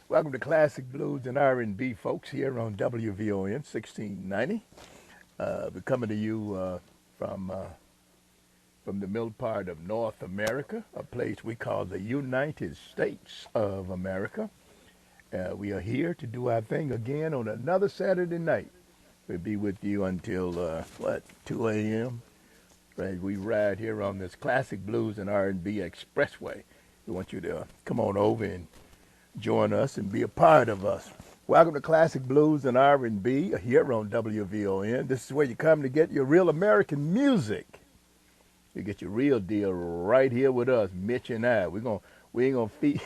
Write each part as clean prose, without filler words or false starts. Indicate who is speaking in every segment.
Speaker 1: Welcome to Classic Blues and R&B, folks, here on WVON 1690. We're coming to you from the middle part of North America, a place we call the United States of America. We are here to do our thing again on another Saturday night. We'll be with you until, 2 a.m. Right, we ride here on this Classic Blues and R&B Expressway. We want you to come on over and join us and be a part of us. Welcome to Classic Blues and R&B here on WVON. This is where you come to get your real American music. You get your real deal right here with us, Mitch and I. We ain't gonna feed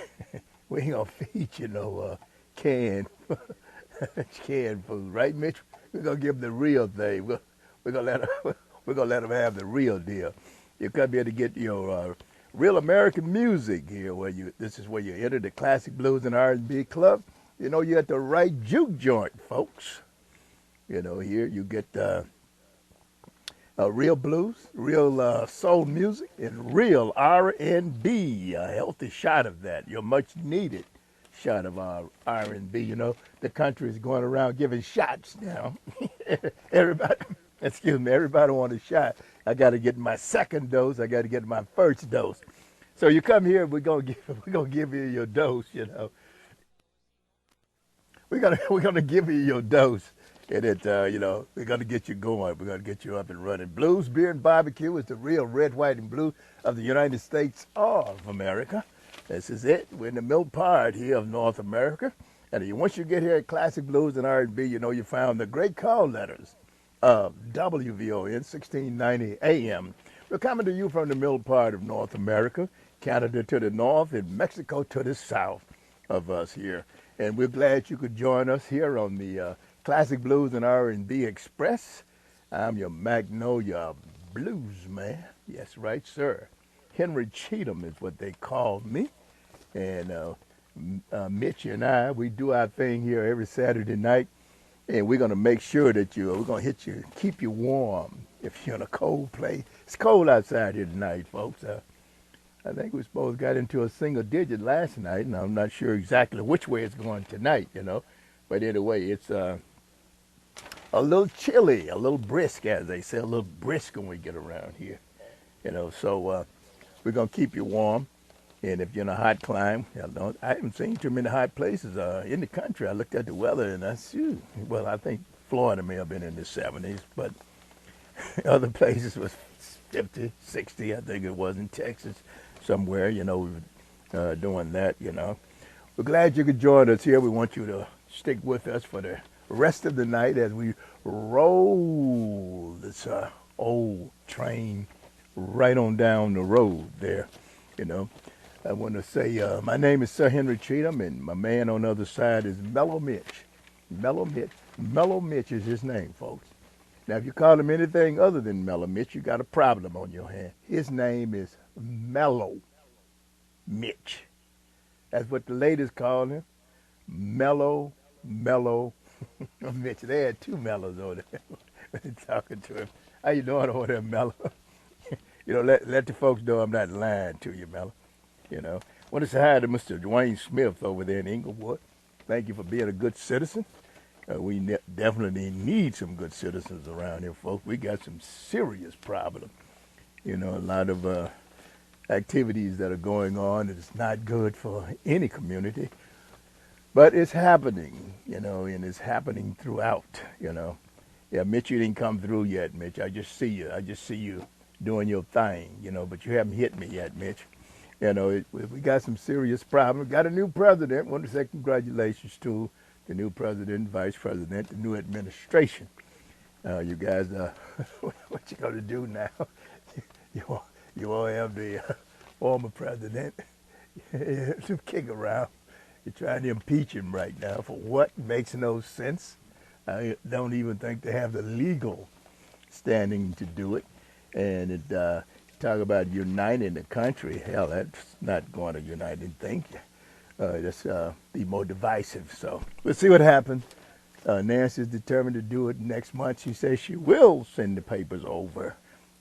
Speaker 1: you no canned food, right, Mitch? We're gonna give them the real thing. We're gonna let them have the real deal. You come here to get your real American music here. This is where you enter the Classic Blues and R&B Club. You know, you're at the right juke joint, folks. You know, here you get real blues, real soul music, and real R&B. A healthy shot of that. Your much needed shot of R&B. You know, the country is going around giving shots now. Everybody want a shot. I got to get my second dose. I got to get my first dose. So you come here, we're gonna give you your dose. You know, we're gonna give you your dose, and we're gonna get you going. We're gonna get you up and running. Blues, beer, and barbecue is the real red, white, and blue of the United States of America. This is it. We're in the middle part here of North America, and once you get here at Classic Blues and R&B, you know you found the great call letters of WVON 1690 AM. We're coming to you from the middle part of North America, Canada to the north, and Mexico to the south of us here. And we're glad you could join us here on the Classic Blues and R&B Express. I'm your Magnolia Blues man. Yes, right, sir. Henry Cheatham is what they call me. And Mitch and I, we do our thing here every Saturday night. And we're going to make sure that we're going to hit you, keep you warm if you're in a cold place. It's cold outside here tonight, folks. I think we supposed got into a single digit last night, and I'm not sure exactly which way it's going tonight, you know. But anyway, it's a little chilly, a little brisk, as they say, a little brisk when we get around here, you know. So we're going to keep you warm. And if you're in a hot climate, I haven't seen too many hot places in the country. I looked at the weather and I think Florida may have been in the 70s, but other places was 50, 60, I think it was in Texas somewhere, you know, we were doing that, you know. We're glad you could join us here. We want you to stick with us for the rest of the night as we roll this old train right on down the road there, you know. I want to say my name is Sir Henry Cheatham, and my man on the other side is Mellow Mitch. Mellow Mitch is his name, folks. Now, if you call him anything other than Mellow Mitch, you got a problem on your hand. His name is Mellow Mitch. That's what the ladies call him. Mellow Mitch. They had two Mellows over there when talking to him. How you doing over there, Mellow? You know, let the folks know I'm not lying to you, Mellow. You know, I want to say hi to Mr. Dwayne Smith over there in Inglewood. Thank you for being a good citizen. We definitely need some good citizens around here, folks. We got some serious problems. You know, a lot of activities that are going on that is not good for any community. But it's happening, you know, and it's happening throughout, you know. Yeah, Mitch, you didn't come through yet, Mitch. I just see you doing your thing, you know, but you haven't hit me yet, Mitch. You know, we got some serious problems. Got a new president. Want to say congratulations to the new president, vice president, the new administration. You guys, what you going to do now? You all have the former president to kick around. You're trying to impeach him right now for what makes no sense. I don't even think they have the legal standing to do it. And it talk about uniting the country. Hell, that's not going to unite anything. Just be more divisive. So we'll see what happens. Nancy's determined to do it next month. She says she will send the papers over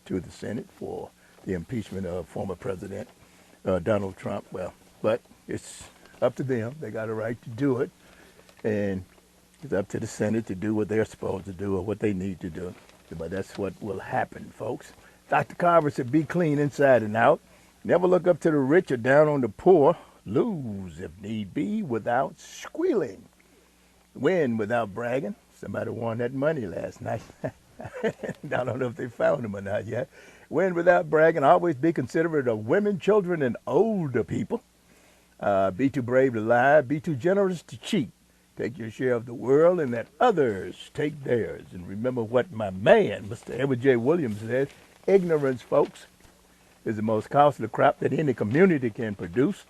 Speaker 1: to the Senate for the impeachment of former President Donald Trump. Well, but it's up to them. They got a right to do it. And it's up to the Senate to do what they're supposed to do or what they need to do. But that's what will happen, folks. Dr. Carver said, be clean inside and out. Never look up to the rich or down on the poor. Lose, if need be, without squealing. Win without bragging. Somebody won that money last night. I don't know if they found him or not yet. Win without bragging. Always be considerate of women, children, and older people. Be too brave to lie. Be too generous to cheat. Take your share of the world and let others take theirs. And remember what my man, Mr. Edward J. Williams, said. Ignorance, folks, is the most costly crop that any community can produce.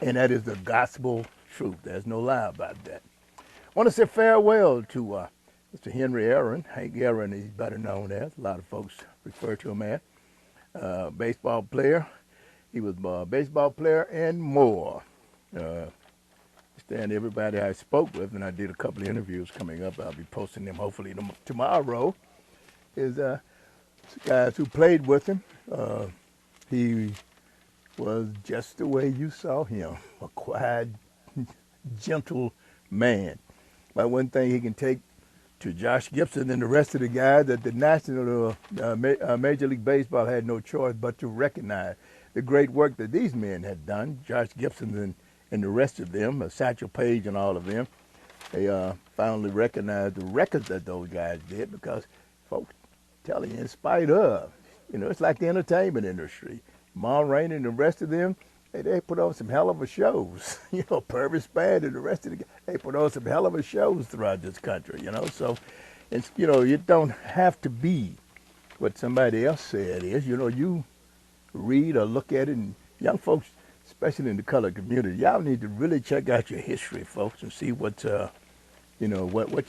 Speaker 1: And that is the gospel truth. There's no lie about that. I want to say farewell to Mr. Henry Aaron. Hank Aaron, he's better known as. A lot of folks refer to him as. Baseball player. He was a baseball player and more. And everybody I spoke with, and I did a couple of interviews coming up. I'll be posting them hopefully tomorrow, is guys who played with him. He was just the way you saw him, a quiet, gentle man. But one thing he can take to Josh Gibson and the rest of the guys that the National Major League Baseball had no choice but to recognize the great work that these men had done, Josh Gibson and the rest of them, Satchel Paige and all of them. They finally recognized the records that those guys did because, folks, tell you, in spite of, it's like the entertainment industry. Ma Rainey and the rest of them, they put on some hell of a shows. Purvis Band and the rest of the guys, they put on some hell of a shows throughout this country, So, it's, you don't have to be what somebody else said is. You read or look at it, and young folks, especially in the colored community, y'all need to really check out your history, folks, and see what your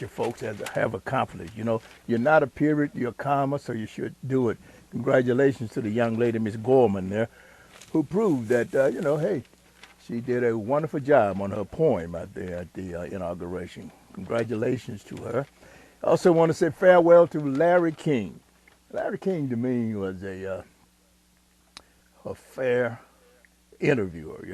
Speaker 1: folks have accomplished. You're not a period, you're a comma, so you should do it. Congratulations to the young lady, Miss Gorman there, who proved that, hey, she did a wonderful job on her poem out there at the inauguration. Congratulations to her. I also want to say farewell to Larry King. Larry King, to me, was a fair interviewer.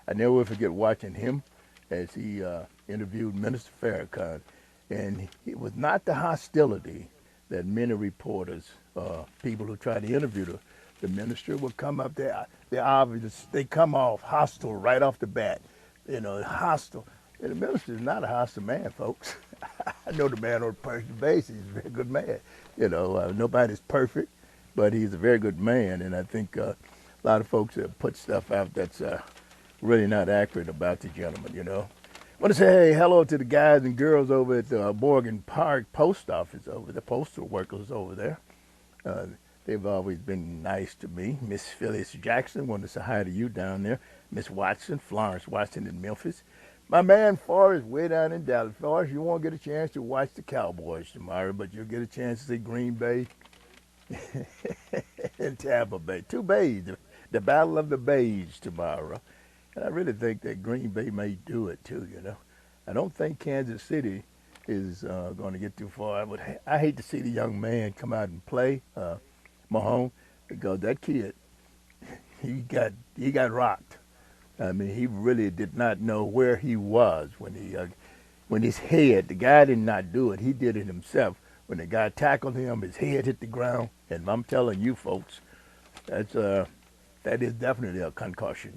Speaker 1: I never will forget watching him as he interviewed Minister Farrakhan. And it was not the hostility that many reporters, people who try to interview the minister, would come up there. They come off hostile right off the bat. Hostile. And the minister is not a hostile man, folks. I know the man on a personal basis. He's a very good man. Nobody's perfect, but he's a very good man. And I think a lot of folks put stuff out that's really not accurate about the gentleman, I want to say, hey, hello to the guys and girls over at the Morgan Park Post Office over the postal workers over there. They've always been nice to me. Miss Phyllis Jackson, wanted to say hi to you down there. Miss Watson, Florence Watson in Memphis. My man Forrest way down in Dallas. Forrest, you won't get a chance to watch the Cowboys tomorrow, but you'll get a chance to see Green Bay and Tampa Bay. Two bays, the Battle of the Bays tomorrow. And I really think that Green Bay may do it too, I don't think Kansas City is going to get too far. I hate to see the young man come out and play, Mahomes, because that kid, he got rocked. I mean, he really did not know where he was when his head, the guy did not do it. He did it himself. When the guy tackled him, his head hit the ground. And I'm telling you, folks, that is definitely a concussion.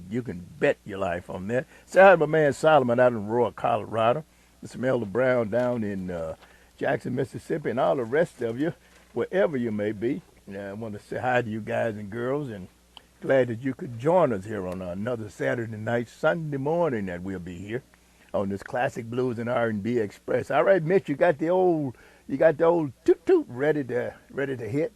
Speaker 1: You can bet your life on that. Say hi to my man Solomon out in Aurora, Colorado. Mr. Melda Brown down in Jackson, Mississippi, and all the rest of you, wherever you may be. I want to say hi to you guys and girls, and glad that you could join us here on another Saturday night, Sunday morning that we'll be here on this classic Blues and R&B Express. All right, Mitch, you got the old toot toot ready to hit.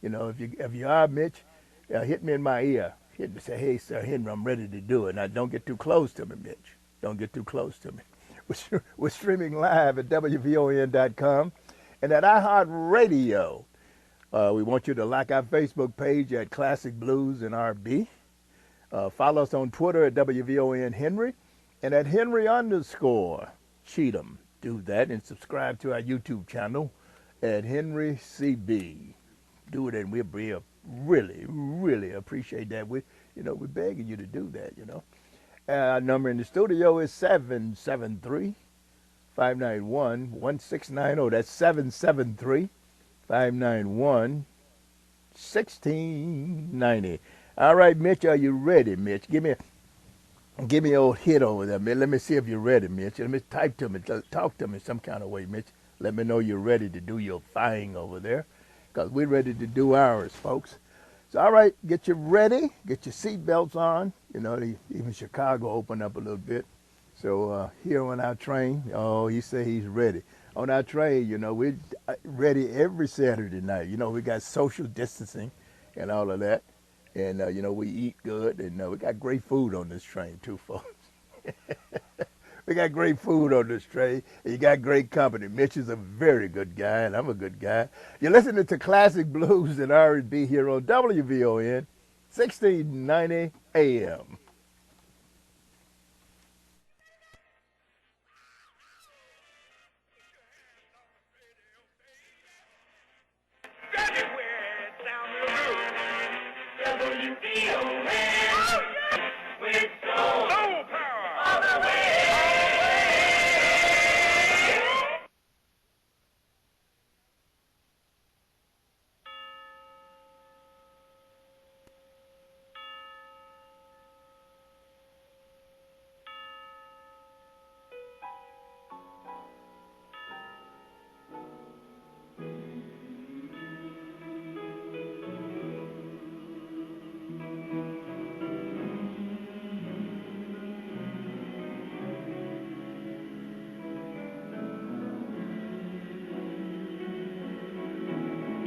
Speaker 1: If you are, Mitch, hit me in my ear. Hit me, say, hey, Sir Henry, I'm ready to do it. Now, don't get too close to me, Mitch. Don't get too close to me. We're streaming live at WVON.com and at iHeartRadio. We want you to like our Facebook page at Classic Blues and R&B. Follow us on Twitter at WVON Henry and at Henry_Cheatham. Do that and subscribe to our YouTube channel at Henry CB. Do it, and we'll really, really appreciate that. We're begging you to do that, Our number in the studio is 773-591-1690. That's 773-591-1690. All right, Mitch, are you ready, Mitch? Give me an old hit over there, Mitch. Let me see if you're ready, Mitch. Let me type to me, talk to me some kind of way, Mitch. Let me know you're ready to do your thing over there, because we're ready to do ours, folks. So, all right, get you ready. Get your seatbelts on. You know, even Chicago opened up a little bit. So here on our train, oh, he said he's ready. On our train, you know, we're ready every Saturday night. You know, we got social distancing and all of that. And, you know, we eat good. And we got great food on this train, too, folks. We got great food on this train, and you got great company. Mitch is a very good guy, and I'm a good guy. You're listening to Classic Blues and R&B here on WVON, 1690 AM.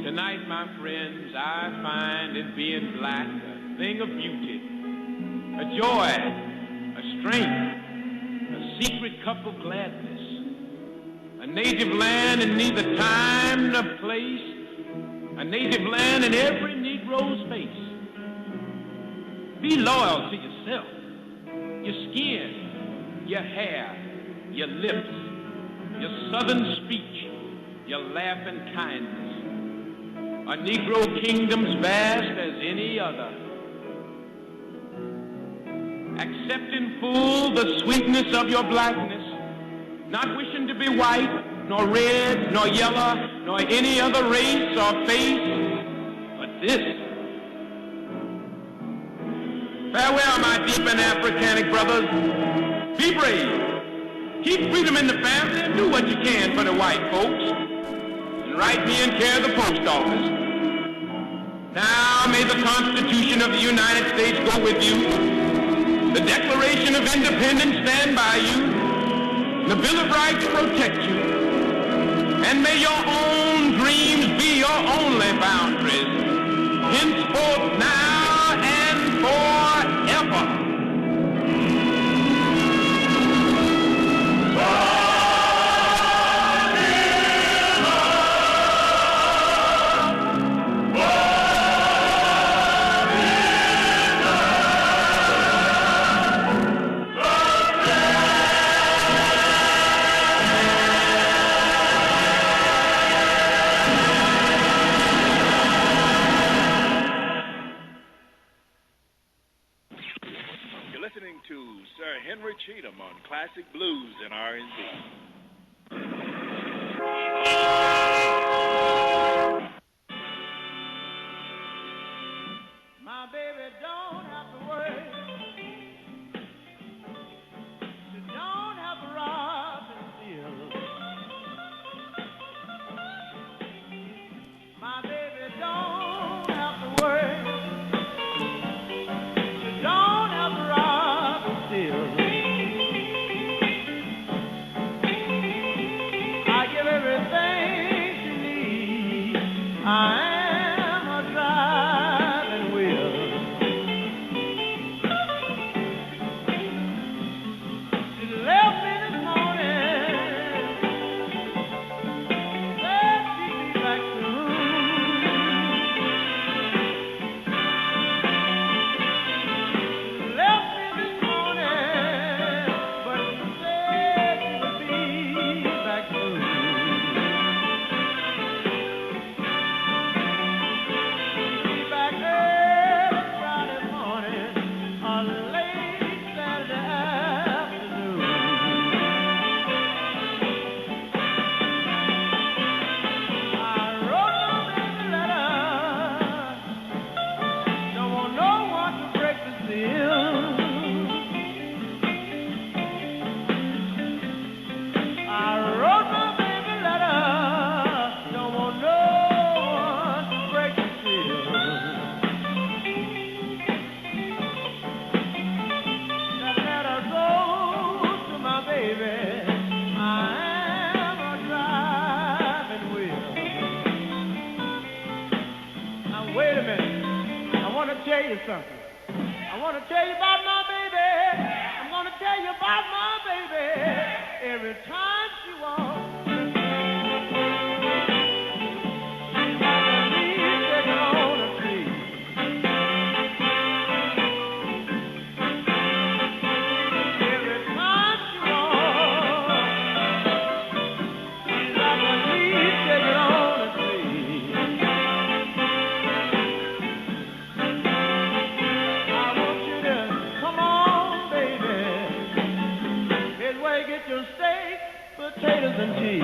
Speaker 2: Tonight, my friends, I find in being black a thing of beauty, a joy, a strength, a secret cup of gladness, a native land in neither time nor place, a native land in every Negro's face. Be loyal to yourself, your skin, your hair, your lips, your southern speech, your laugh and kindness. A Negro kingdom's vast as any other. Accept in full the sweetness of your blackness, not wishing to be white, nor red, nor yellow, nor any other race or face, but this. Farewell, my deep and Africanic brothers. Be brave. Keep freedom in the family and do what you can for the white folks. Write me and care the post office. Now may the Constitution of the United States go with you. The Declaration of Independence stand by you. The Bill of Rights protect you. And may your own dreams be your only boundaries, henceforth, now, and forever. Sir Henry Cheatham on Classic Blues and R&B.
Speaker 3: My baby don't have to worry. She don't have to rob and steal. My baby don't have to worry. She don't have to rob and steal. I give everything you something. I want to tell you about my baby. I'm going to tell you about my baby. Every time she walks, she's like a leaf taken on a tree. Every time she walks, she's like a leaf taken on a tree. I want you to come on, baby. Here's where you get your steak, potatoes, and cheese.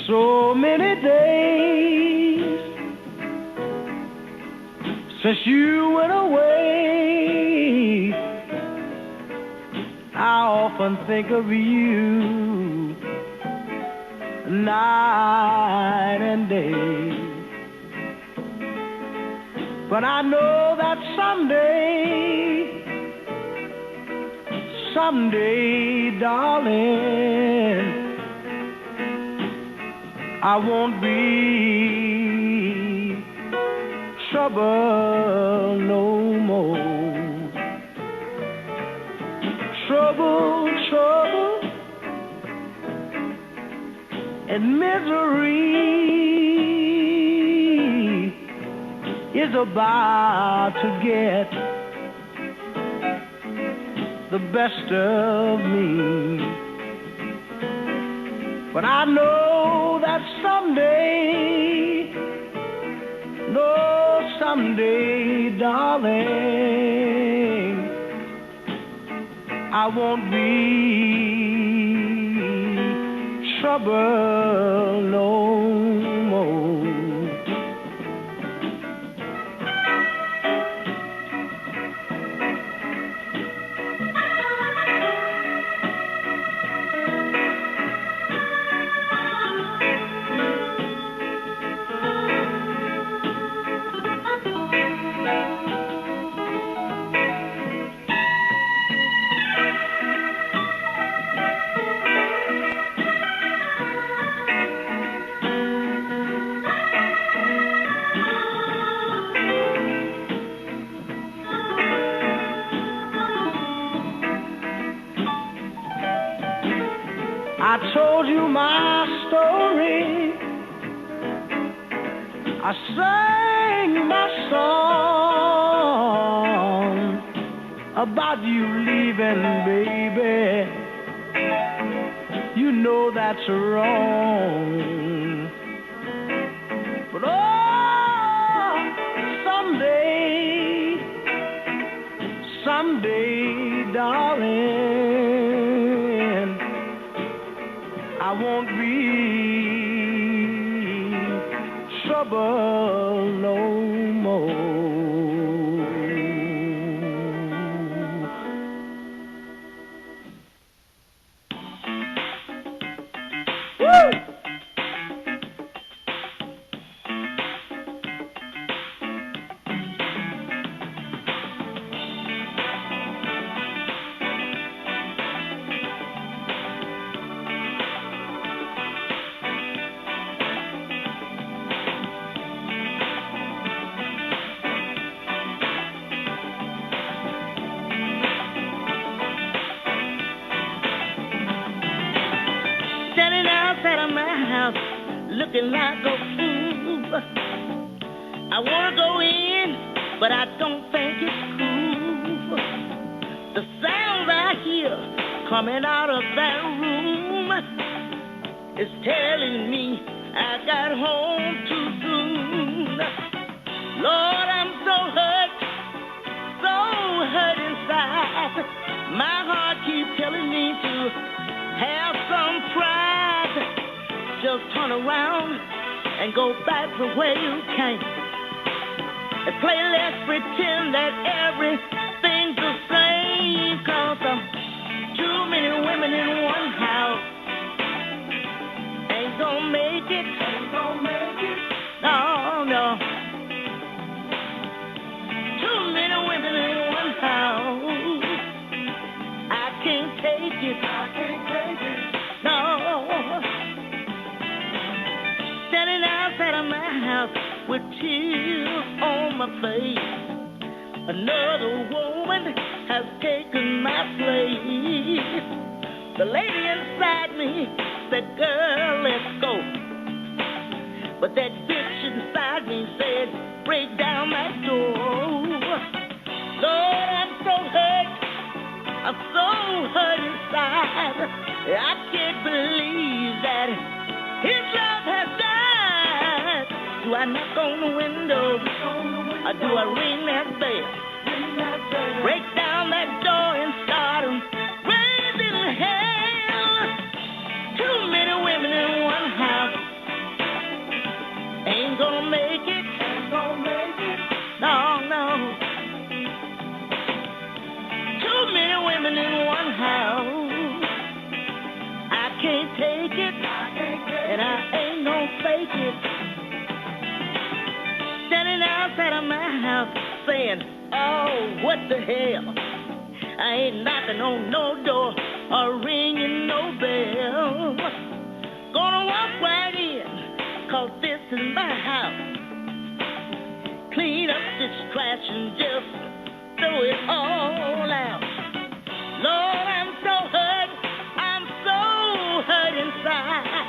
Speaker 3: So many days since you went away, I often think of you night and day. But I know that someday, darling, I won't be trouble no more. Trouble and misery is about to get the best of me. But I know that someday, darling, I won't be trouble no more. I told you my story, I sang my song about you leaving, baby. You know that's wrong. But oh, someday, darling, I won't be trouble no more. Woo! Looking like a fool. I wanna go in, but I don't think it's cool. The sound I hear coming out of that room is telling me I got home too soon. Lord, I'm so hurt inside. My heart keeps telling me to have some pride. Just turn around and go back to where you came. And play let's pretend that everything's the same. 'Cause too many women in one house ain't gonna make it. No. Too many women in one house. I can't take it. No. Standing outside of my house with tears on my face. Another woman has taken my place. The lady inside me said, girl, let's go. But that bitch inside me said, break down that door. Lord, I'm so hurt inside. I can't believe that his love has died. Do I knock on the window or do I ring that bell? Break down that door and start raising hell. Too many women in one house ain't gonna make it. No. Too many women in one house. I can't take it, and I ain't gonna fake it. Standing outside of my house saying, oh, what the hell? I ain't knocking on no door or ringing no bell. Gonna walk right in, 'cause this is my house. Clean up this trash and just throw it all out. Lord, I'm so hurt inside.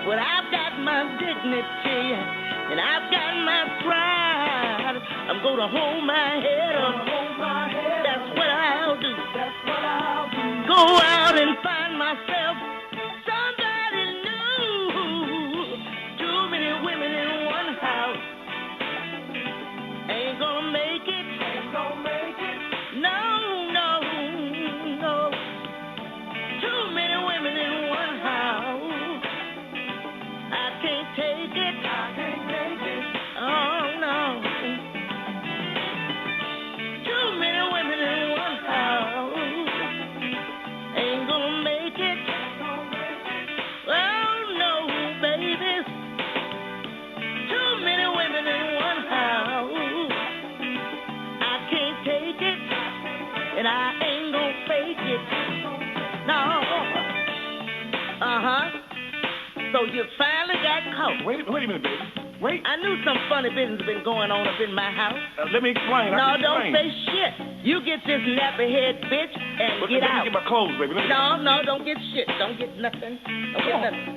Speaker 3: But I've got my dignity and I've got my pride. I'm gonna hold my head up. That's what I'll do. Go out and find myself somebody new. Too many women in one house ain't gonna make it. No. Too many women in one house. I can't take it. Oh no. Too many women in one house ain't gonna make it. Oh no, baby. Too many women in one house. I can't take it, and I ain't gonna fake it. No. So you finally got caught.
Speaker 4: Wait a minute, baby. Wait.
Speaker 3: I knew some funny business been going on up in my house.
Speaker 4: Let me explain.
Speaker 3: No, don't say shit. You get this nappy head bitch and get out.
Speaker 4: Let me get my clothes, baby.
Speaker 3: No, don't get shit. Don't get nothing.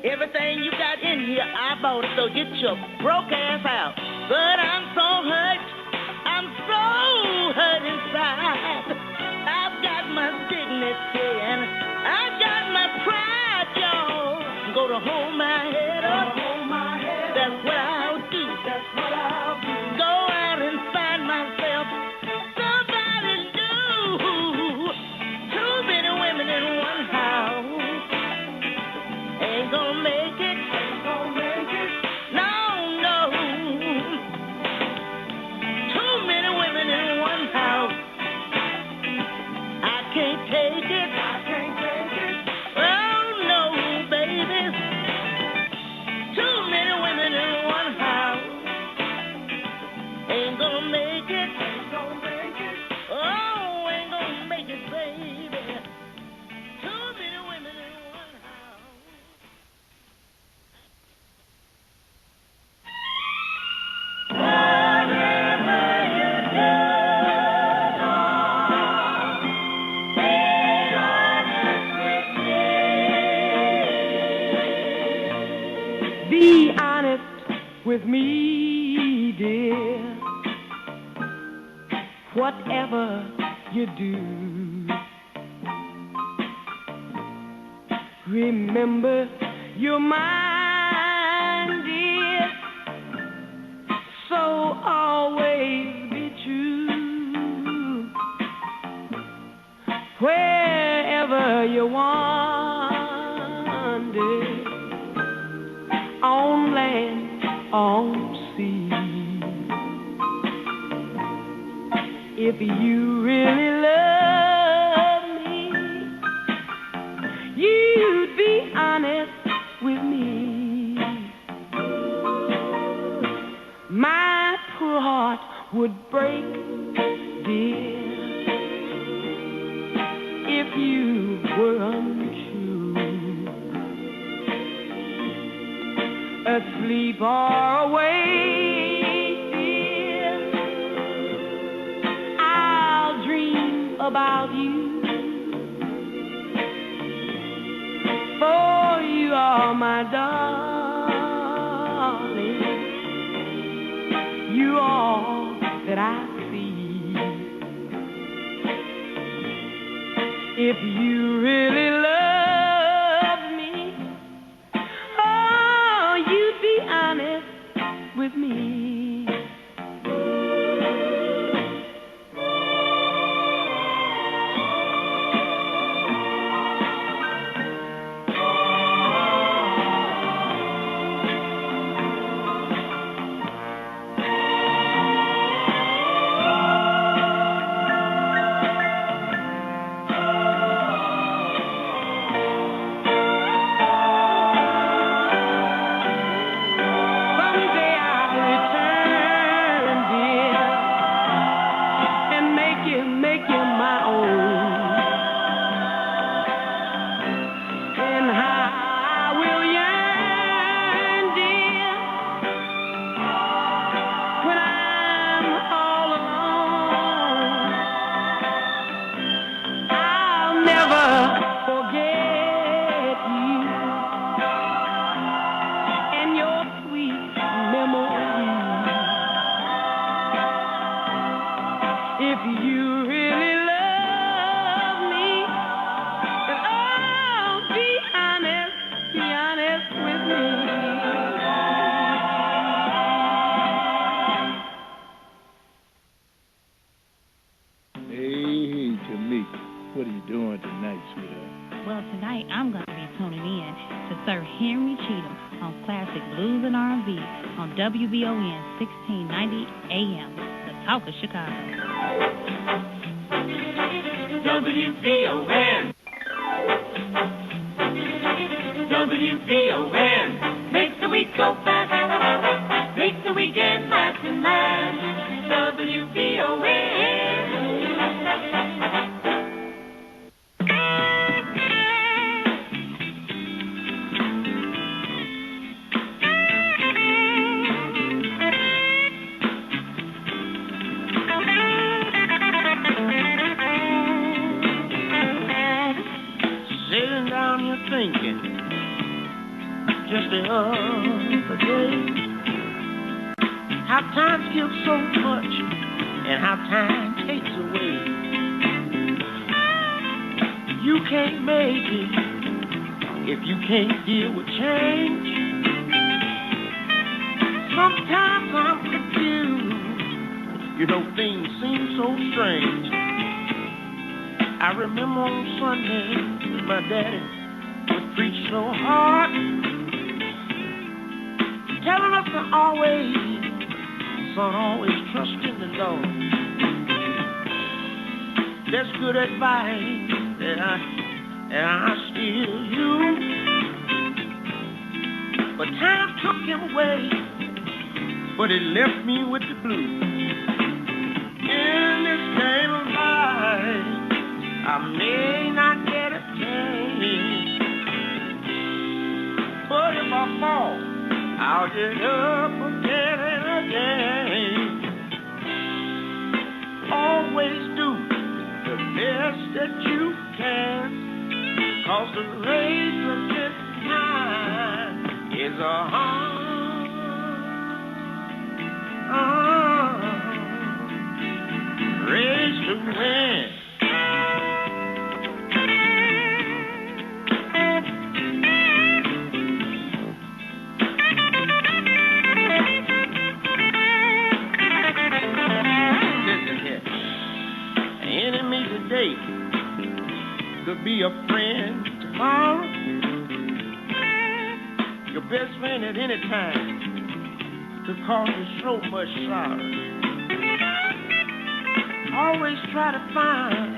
Speaker 3: Everything you got in here, I bought it, so get your broke ass out. But I'm so hurt inside. I've got my dignity and I've got my pride, y'all. I'm gonna hold my head up. That's what I'll do. Go out and find myself somebody new. Too many women in one house ain't gonna make it. No. Too many women in one house. I can't take it. Oh no, baby. Too many women in one house ain't gonna make it. Oh, ain't gonna make it, baby. Too many women in one house. Whatever you do,
Speaker 5: be honest with me, dear. Whatever you do, remember you're mine, dear. So always wherever you wander, on land, on sea. If you really love me, you'd be honest with me. My poor heart would break, dear, if you were untrue. Asleep or awake, dear, I'll dream about you. For you are my darling. You are that I see. If you really love me, oh, you'd be honest with me.
Speaker 6: Sir Henry Cheatham on classic Blues and R&B on WVON 1690 AM, the talk of Chicago.
Speaker 2: WVON. WVON. Makes the week go fast. Makes the weekend last and last. WVON.
Speaker 3: Thinking just the other day how time gives so much and how time takes away. You can't make it if you can't deal with change. Sometimes I'm confused, you know, things seem so strange. I remember on Sunday with my daddy preach so hard, telling us to always, son, always trust in the Lord. That's good advice that I still use. But time took him away, but it left me with the blues. In this game of life, I may not get a chance. But if I fall, I'll get up again and again. Always do the best that you can, 'cause the race of this time is a hard race to win. could be a friend tomorrow, your best friend at any time could cause you so much sorrow. Always try to find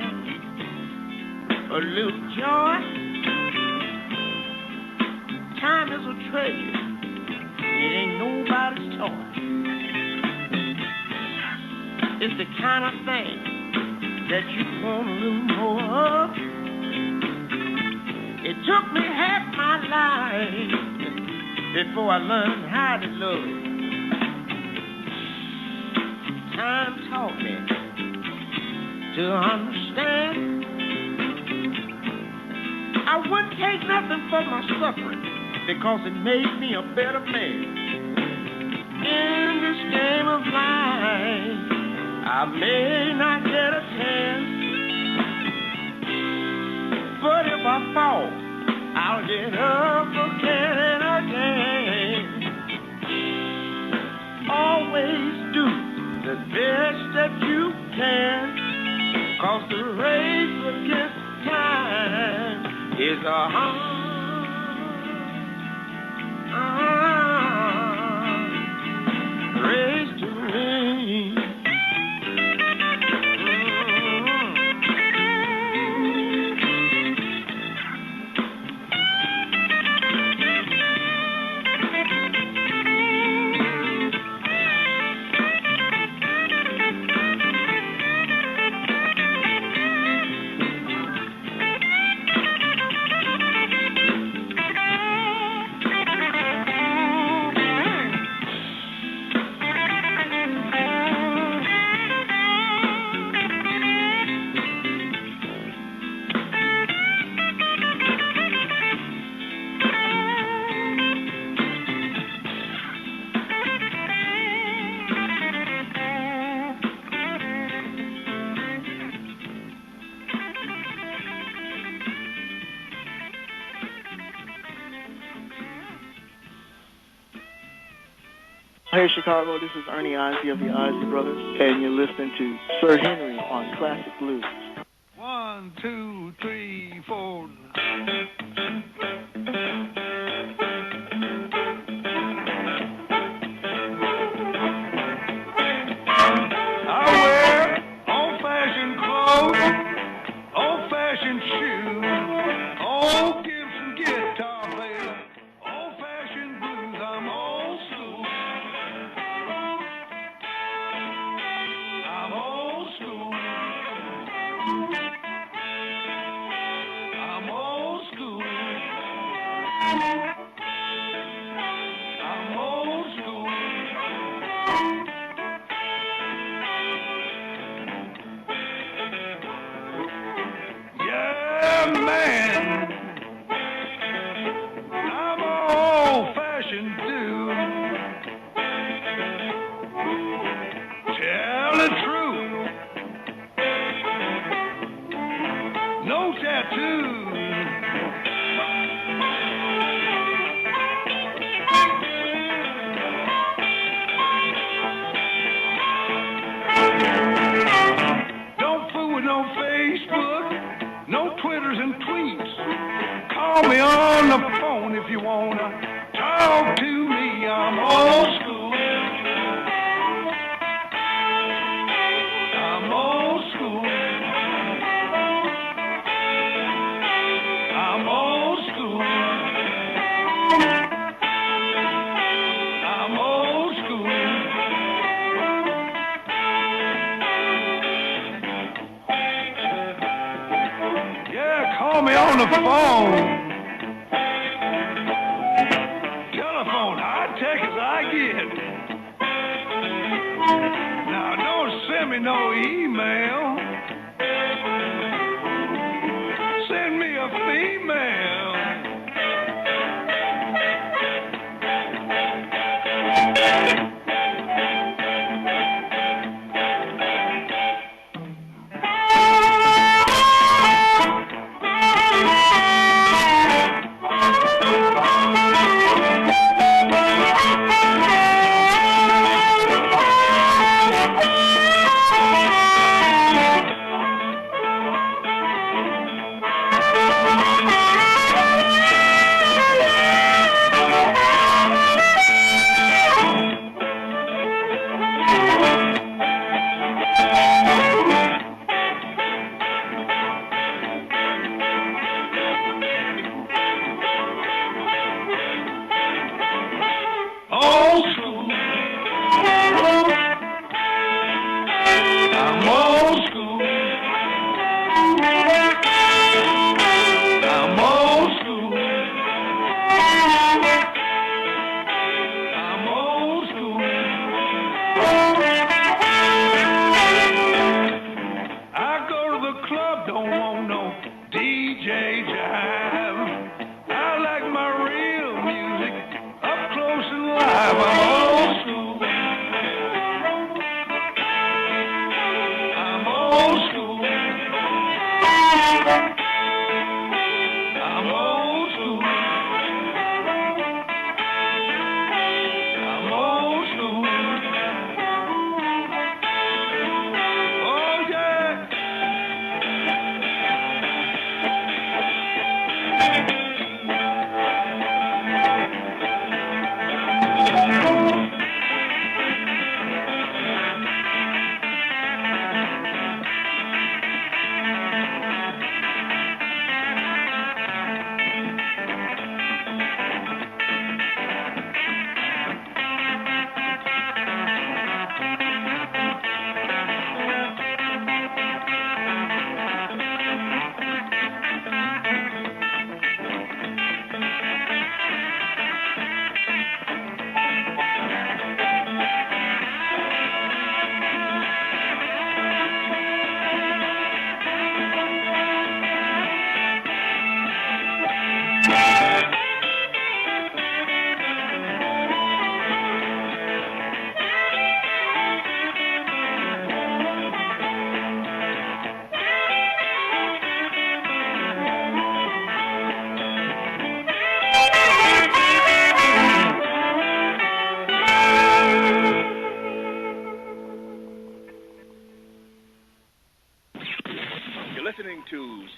Speaker 3: a little joy. Time is a treasure. It ain't nobody's toy. It's the kind of thing that you want a little more of. It took me half my life before I learned how to love. Time taught me to understand. I wouldn't take nothing for my suffering because it made me a better man. In this game of life, I may not get a chance, but if I fall, I'll get up again and again. Always do the best that you can, 'cause the race against time is a hard race to win.
Speaker 7: Hey Chicago, this is Ernie Ozzie of the Ozzie Brothers, and you're listening to Sir Henry on Classic Blues.
Speaker 8: 1, 2, 3, 4. I wear old-fashioned clothes, old-fashioned shoes, old Gibson guitar player, old-fashioned blues. I'm old school. I'm old school. I'm old school. I'm old school. Yeah, man. I'm old-fashioned dude. Tell the truth. No tattoos. Don't fool with no Facebook, no Twitters and tweets. Call me on the phone if you wanna talk to me. I'm old school. I'm old school. I'm old school. I'm old school. Yeah, call me on the phone. Telephone, high tech as I get. Now don't send me no email. Send me a female.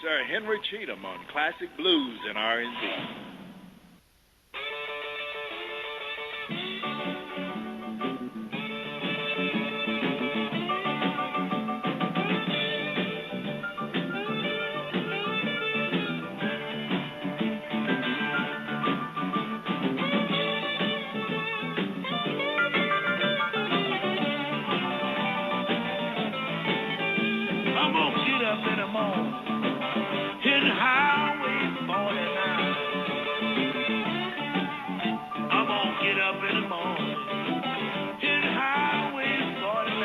Speaker 9: Sir Henry Cheatham on Classic Blues and R&B.
Speaker 8: I'm gonna get up in the morning, hit Highway 49. I'm gonna get up in the morning, hit Highway 49.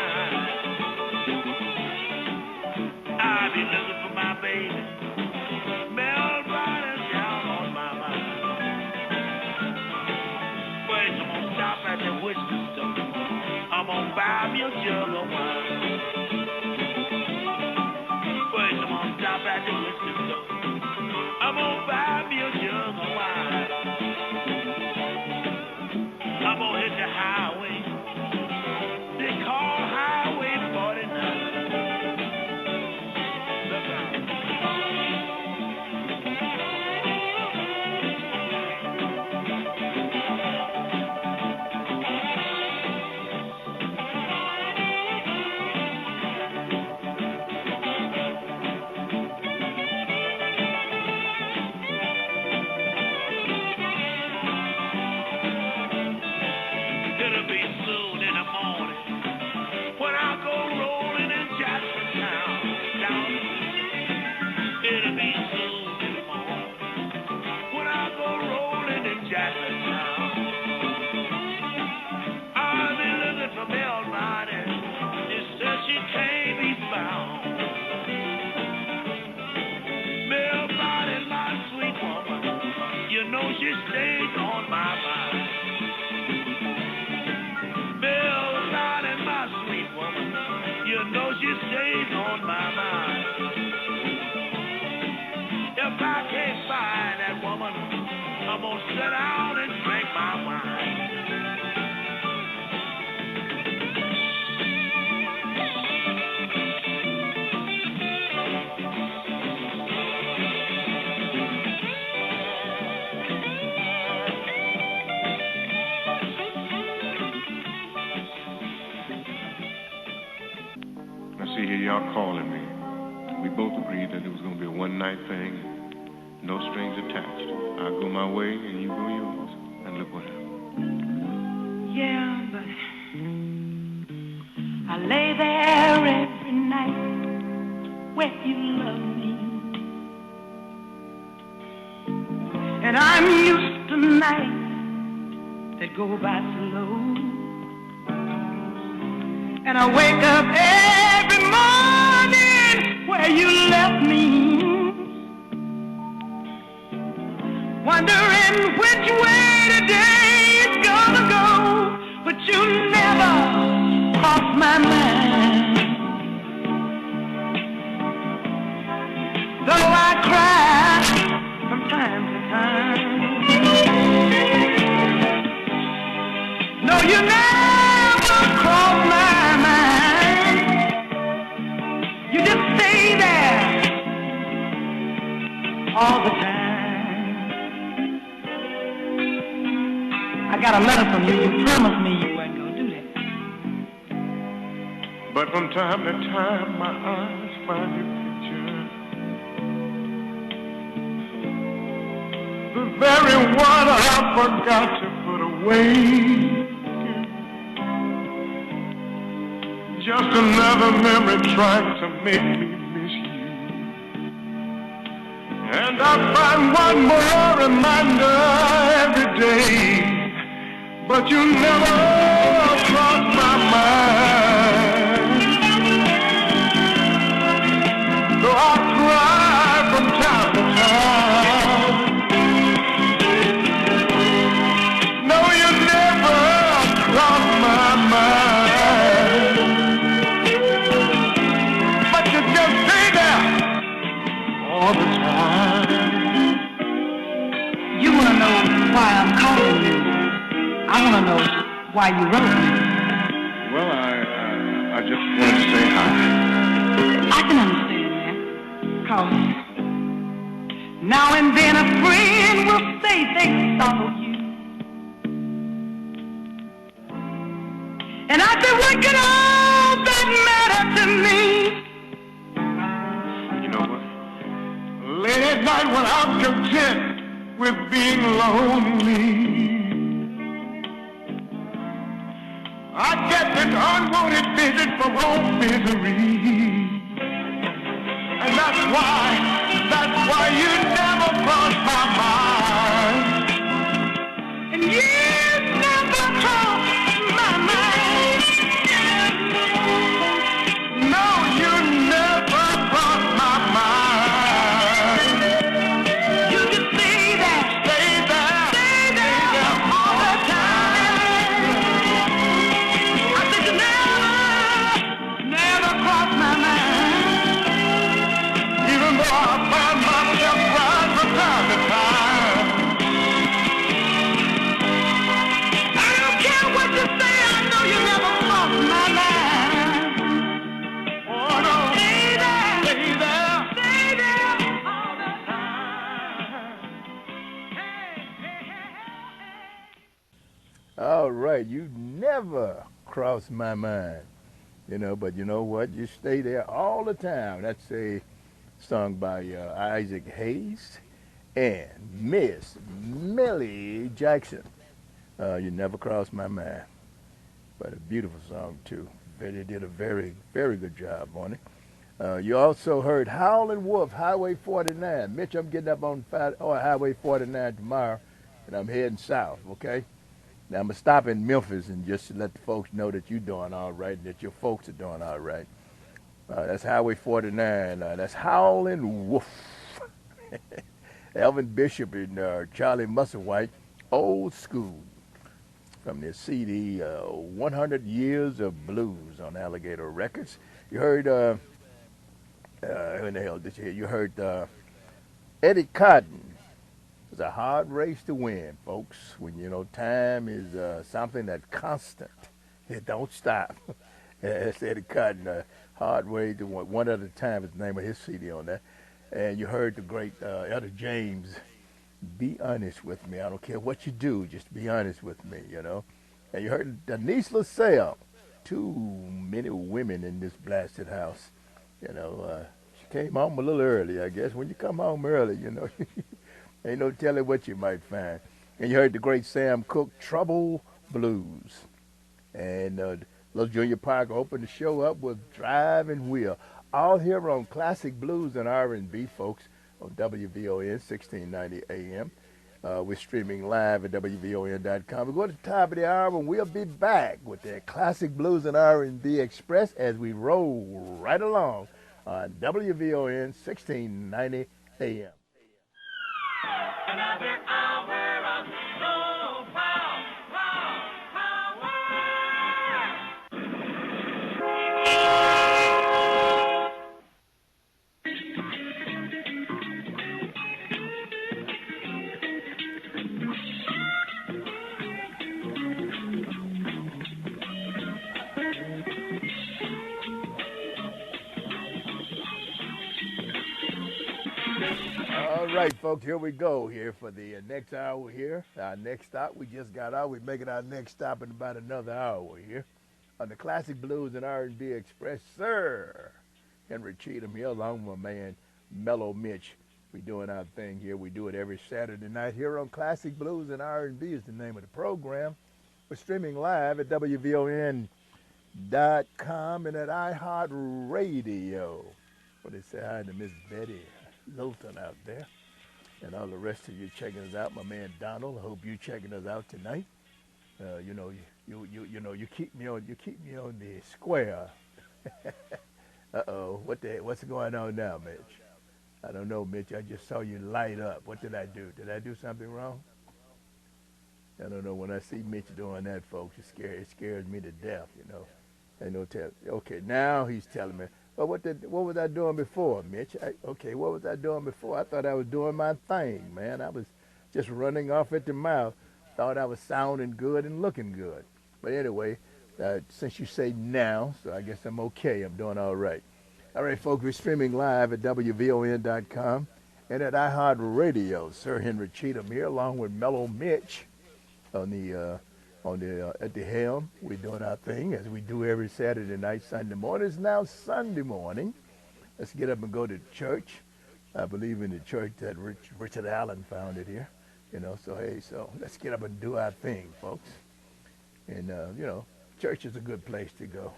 Speaker 8: I be looking for my baby, Mel riding down on my mind. First I'm gonna stop at the whiskey store, I'm gonna buy me a jug of wine. Stop at the whiskey store, I'm gonna buy me a jug of wine. I'm gonna hit the highway, they call Highway 49. Look out. It'll be soon in the morning when I go rolling in Jackson Town. It'll be soon in the morning when I go rolling in Jackson Town. I'll be looking for Mel Riding. She said she can't be found. Mel Riding, my sweet woman, you know she stays on my mind. Mel riding, my sweet woman, you know she stays on my mind. If I can't find that woman, I'm gonna sit down and drink my wine.
Speaker 10: I see here y'all calling me. We both agreed that it was going to be a one-night thing, no strings attached. I'll go my way and you go yours. And look what happened.
Speaker 5: Yeah, but I lay there every night where you love me, and I'm used to nights that go by slow, and I wake up every morning where you left me, wondering which way today is gonna go, but you never cross my mind. Though I cry from time to time, no, you never cross my mind. You just stay there all the time. I got a letter from you. You promised me you weren't gonna do that.
Speaker 10: But from time to time, my eyes find your picture. The very one I forgot to put away. Just another memory trying to make me miss you. And I find one more reminder every day, but you never cross my mind. So I cry from time to time. No, you never cross my mind. But you just stay there all the time.
Speaker 5: You wanna know why I'm calling you? I wanna know why you wrote me.
Speaker 10: Well, I just wanted to say hi.
Speaker 5: I can understand that, 'cause Now and then a friend will say they thought of you. And I said, what can all that matter to me?
Speaker 10: You know what? Late at night when I'm content with being lonely, I get this unwanted visit from home misery. And that's why you never cross my mind.
Speaker 5: And you never cross my mind.
Speaker 10: No, you never cross my mind.
Speaker 5: You just stay there all the time. I said you never cross my mind.
Speaker 10: Even though I find myself crying from time to time.
Speaker 5: I don't care what you say, I know you never cross my mind.
Speaker 10: Oh no,
Speaker 5: Stay there
Speaker 10: all the time.
Speaker 1: All right, you never cross my mind. You know, but you know what? You stay there all the time. That's a song by Isaac Hayes and Miss Millie Jackson. You never cross my mind. But a beautiful song, too. They did a very, very good job on it. You also heard Howlin' Wolf, Highway 49. Mitch, I'm getting up on Highway 49 tomorrow, and I'm heading south, okay? Now, I'm going to stop in Memphis and just let the folks know that you're doing all right and that your folks are doing all right. That's Highway 49. That's Howlin' Wolf. Elvin Bishop and Charlie Musselwhite, Old School, from their CD, 100 Years of Blues on Alligator Records. You heard, who in the hell did you hear? You heard Eddie Cotton. It's a hard race to win, folks, when you know time is something that's constant. It don't stop. It's Eddie Cotton, Hard Way to Win. One at a Time is the name of his CD on that. And you heard the great Etta James, Be Honest With Me. I don't care what you do, just be honest with me, you know. And you heard Denise LaSalle, too many women in this blasted house. You know, she came home a little early, I guess. When you come home early, you know, ain't no telling what you might find. And you heard the great Sam Cooke, Trouble Blues. And Little Junior Parker opened the show up with Driving Wheel. All here on Classic Blues and R&B, folks, on WVON 1690 AM. We're streaming live at WVON.com. We're going to the top of the hour, and we'll be back with the Classic Blues and R&B Express as we roll right along on WVON 1690 AM.
Speaker 5: Another hour of soul power.
Speaker 1: All right, folks, here we go here for the next hour here. Our next stop, we just got out. We're making our next stop in about another hour here on the Classic Blues and R&B Express. Sir Henry Cheatham here along with my man Mellow Mitch. We're doing our thing here. We do it every Saturday night here on Classic Blues and R&B is the name of the program. We're streaming live at WVON.com and at iHeartRadio. Well, they say hi to Miss Betty Lilton out there, and all the rest of you checking us out. My man Donald, I hope you checking us out tonight. You know, you keep me on the square. What's going on now, Mitch? I don't know, Mitch. I just saw you light up. What did I do? Did I do something wrong? I don't know. When I see Mitch doing that, folks, it scares me to death. You know, ain't no tell. Okay, now he's telling me. Well, what was I doing before, Mitch? What was I doing before? I thought I was doing my thing, man. I was just running off at the mouth. Thought I was sounding good and looking good. But anyway, since you say now, so I guess I'm okay. I'm doing all right. All right, folks, we're streaming live at WVON.com and at iHeartRadio. Sir Henry Cheatham here, along with Mellow Mitch on the at the helm. We're doing our thing as we do every Saturday night, Sunday morning. It's now Sunday morning. Let's get up and go to church. I believe in the church that Richard Allen founded here. So hey, so let's get up and do our thing, folks. And church is a good place to go.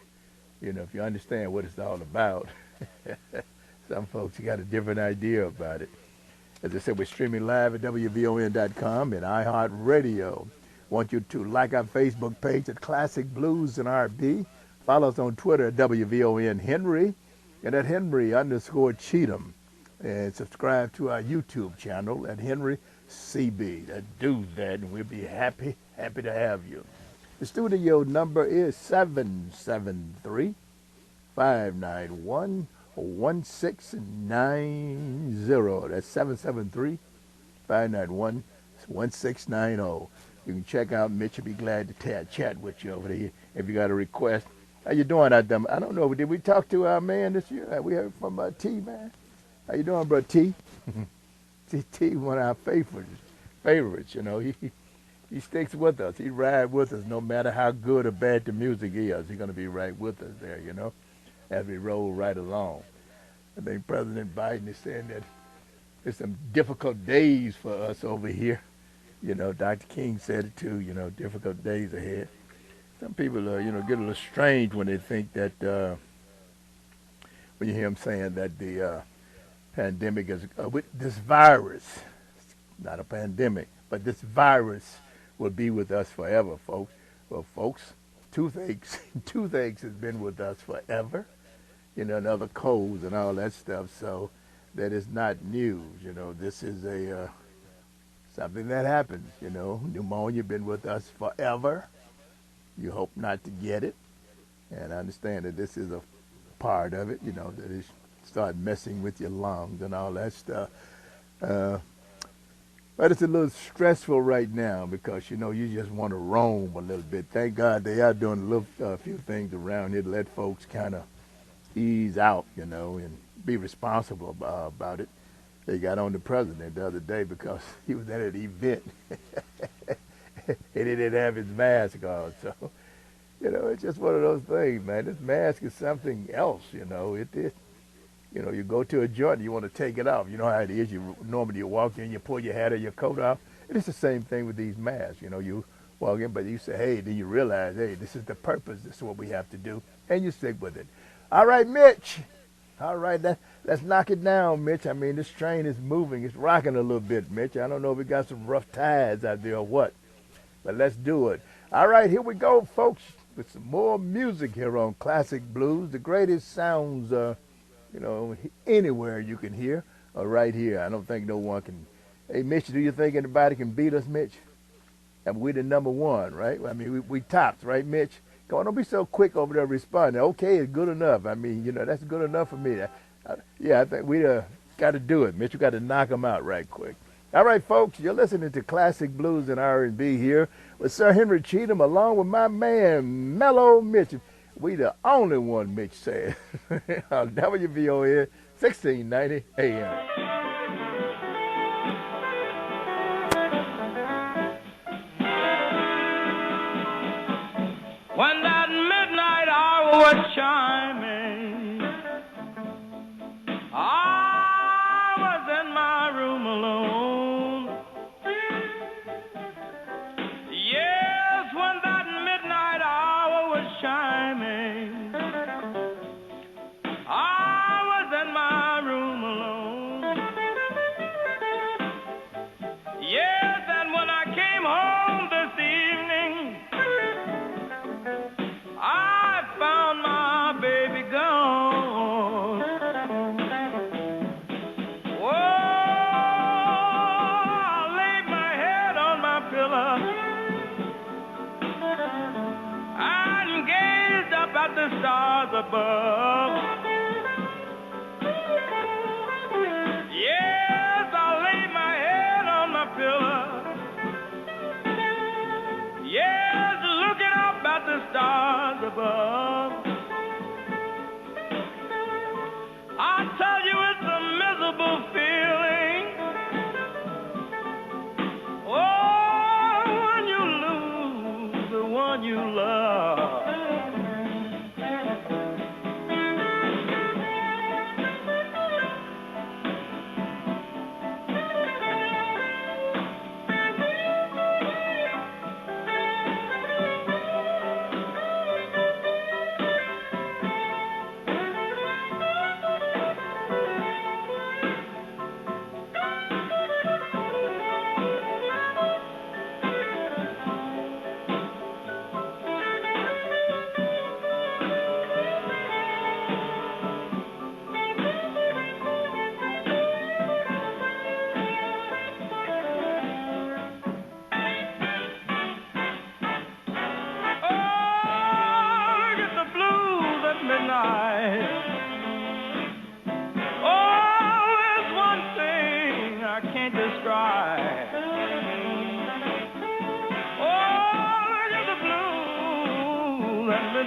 Speaker 1: If you understand what it's all about. Some folks got a different idea about it. As I said, we're streaming live at WVON.com and iHeartRadio. Want you to like our Facebook page at Classic Blues and R&B. Follow us on Twitter at WVON Henry and at Henry_Cheatham. And subscribe to our YouTube channel at Henry CB. Do that, and we'll be happy to have you. The studio number is 773-591-1690. That's 773-591-1690. You can check out Mitch. I'll be glad to chat with you over there if you got a request. How you doing out there? I don't know. Did we talk to our man this year? We heard from T, man. How you doing, bro? T? T, one of our favorites. He sticks with us. He rides with us no matter how good or bad the music is. He's going to be right with us there, as we roll right along. I think President Biden is saying that there's some difficult days for us over here. Dr. King said it too, difficult days ahead. Some people, get a little strange when they think that, when you hear them saying that the pandemic is, with this virus, not a pandemic, but this virus will be with us forever, folks. Well, folks, toothaches has been with us forever, and other colds and all that stuff, so that is not news. This is something that happens, Pneumonia been with us forever. You hope not to get it. And I understand that this is a part of it, that it start messing with your lungs and all that stuff. But it's a little stressful right now because, you just want to roam a little bit. Thank God they are doing a few things around here to let folks kind of ease out, and be responsible about it. They got on the president the other day because he was at an event and he didn't have his mask on. So, it's just one of those things, man. This mask is something else, It is. You go to a joint, you want to take it off. You know how it is. Normally you walk in, you pull your hat or your coat off. And it's the same thing with these masks. You walk in, but you say, hey, then you realize, hey, this is the purpose. This is what we have to do. And you stick with it. All right, Mitch. All right, let's knock it down, Mitch. I mean, this train is moving. It's rocking a little bit, Mitch. I don't know if we got some rough tides out there or what, but let's do it. All right, here we go, folks, with some more music here on Classic Blues. The greatest sounds, anywhere you can hear are right here. I don't think no one can. Hey, Mitch, do you think anybody can beat us, Mitch? I mean, we're the number one, right? I mean, we tops, right, Mitch? Come on, don't be so quick over there responding. Okay, it's good enough. I mean, that's good enough for me. I think we got to do it, Mitch. We got to knock them out right quick. All right, folks, you're listening to Classic Blues and R&B here with Sir Henry Cheatham along with my man, Mellow Mitch. We the only one, Mitch said, on WVON 1690 AM.
Speaker 5: When that midnight hour was chiming, I was in my room alone. Yes, when that midnight hour was chiming, I was in my room alone. Yes, and when I came home this evening, I found my baby gone. Whoa, I laid my head on my pillow and gazed up at the stars above. Yes, I laid my head on my pillow. Yes, looking up at the stars above. I tell you, it's a miserable feeling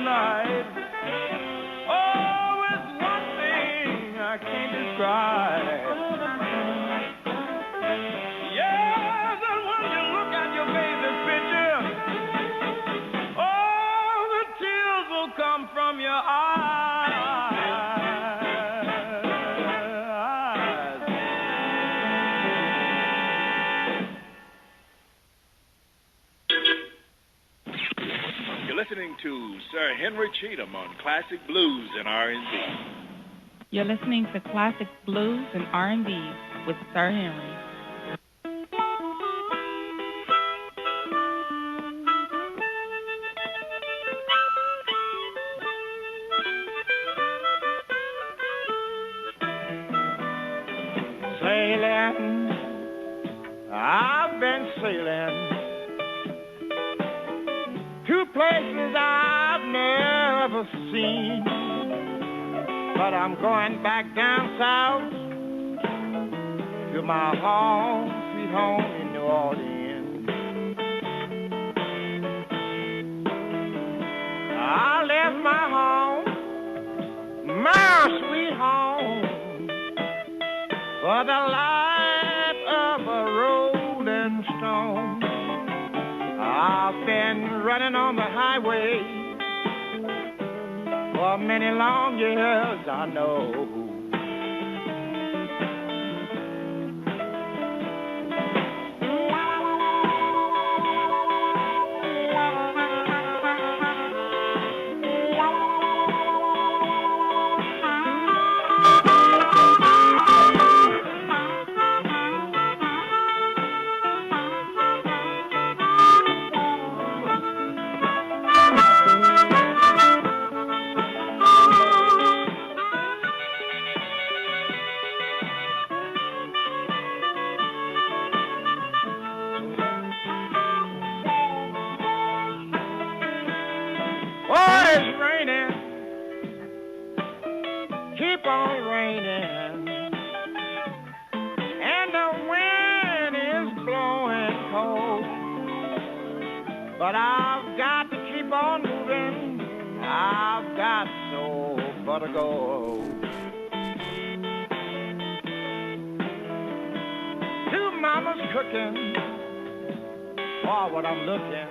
Speaker 5: night. Oh, it's one thing I can't describe. Yes, and when you look at your baby's picture, oh, the tears will come from your eyes.
Speaker 9: You're listening to Sir Henry Cheatham on Classic Blues and R&B.
Speaker 11: You're listening to Classic Blues and R&B with Sir Henry.
Speaker 5: Sailing, I've been sailing to places I've never seen, but I'm going back down south to my home, sweet home in New Orleans. I left my home, my sweet home, for the life of a rolling stone. I've been running on the highway for many long years, I know. But I've got to keep on moving. I've got no but to go. Two mamas cooking for what I'm looking.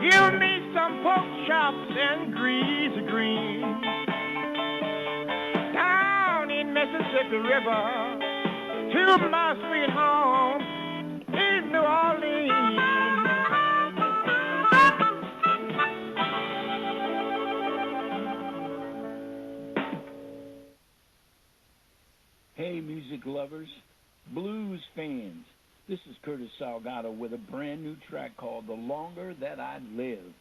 Speaker 5: Give me some pork chops and greasy greens. Down in Mississippi River to my sweet home in New Orleans.
Speaker 12: Hey, music lovers, blues fans. This is Curtis Salgado with a brand new track called The Longer That I Live.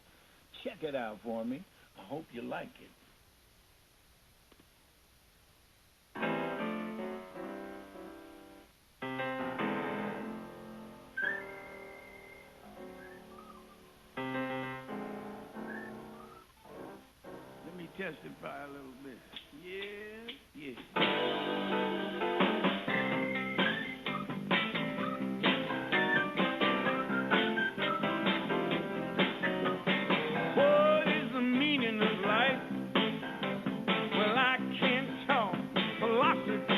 Speaker 12: Check it out for me. I hope you like it.
Speaker 5: Let me testify a little bit. Yeah, yeah. What is the meaning of life? Well, I can't talk philosophy.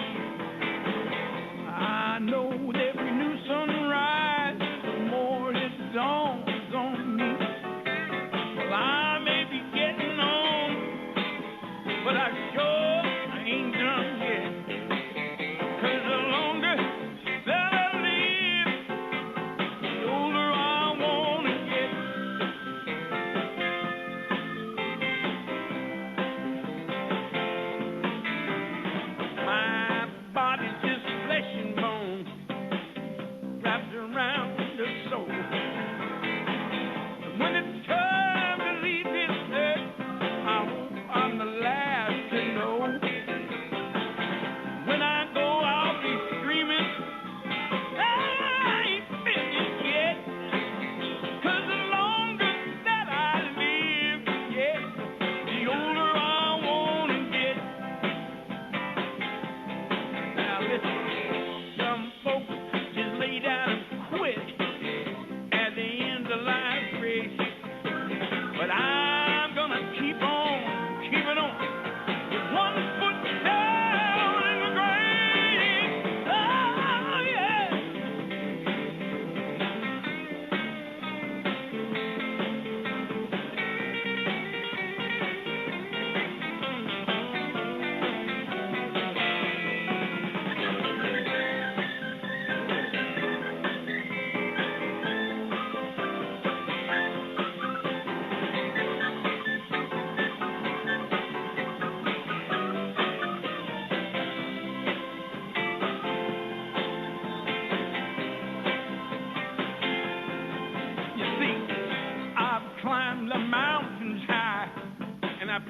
Speaker 5: I know with every new sunrise, the more it dawns on me. Well, I may be getting on, but I sure ain't done yet.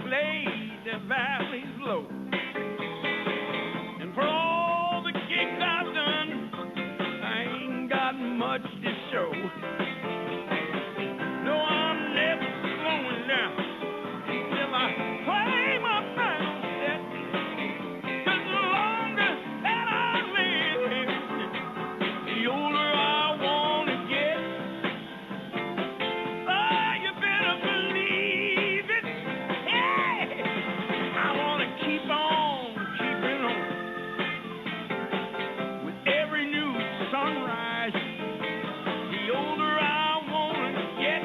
Speaker 2: laid the valleys low. And for all the gigs I've done, I ain't got much to show. No, I'm never slowing down till I play my final set. 'Cause the longer that I live, the older I wanna get. Oh, you better believe it. Yeah, I wanna keep on keeping on. With every new sunrise, the older I wanna get,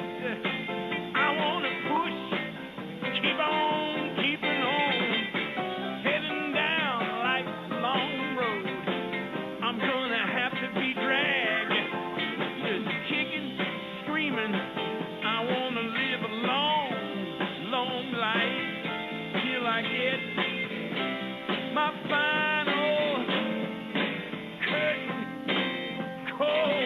Speaker 2: I wanna push, keep on keeping on, heading down life's long road. I'm gonna have to be dragged, just kicking, screaming. I wanna live a long, long life till I get my final curtain call.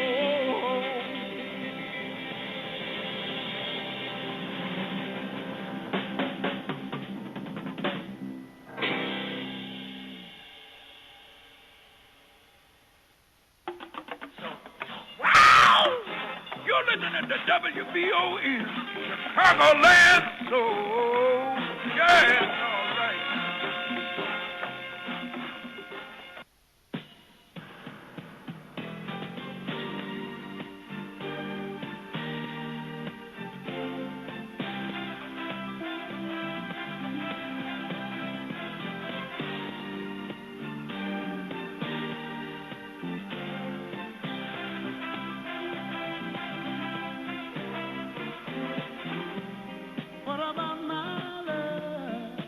Speaker 8: Wow! You're listening to WVON, Chicagoland. So, yeah, all right.
Speaker 5: What about my love?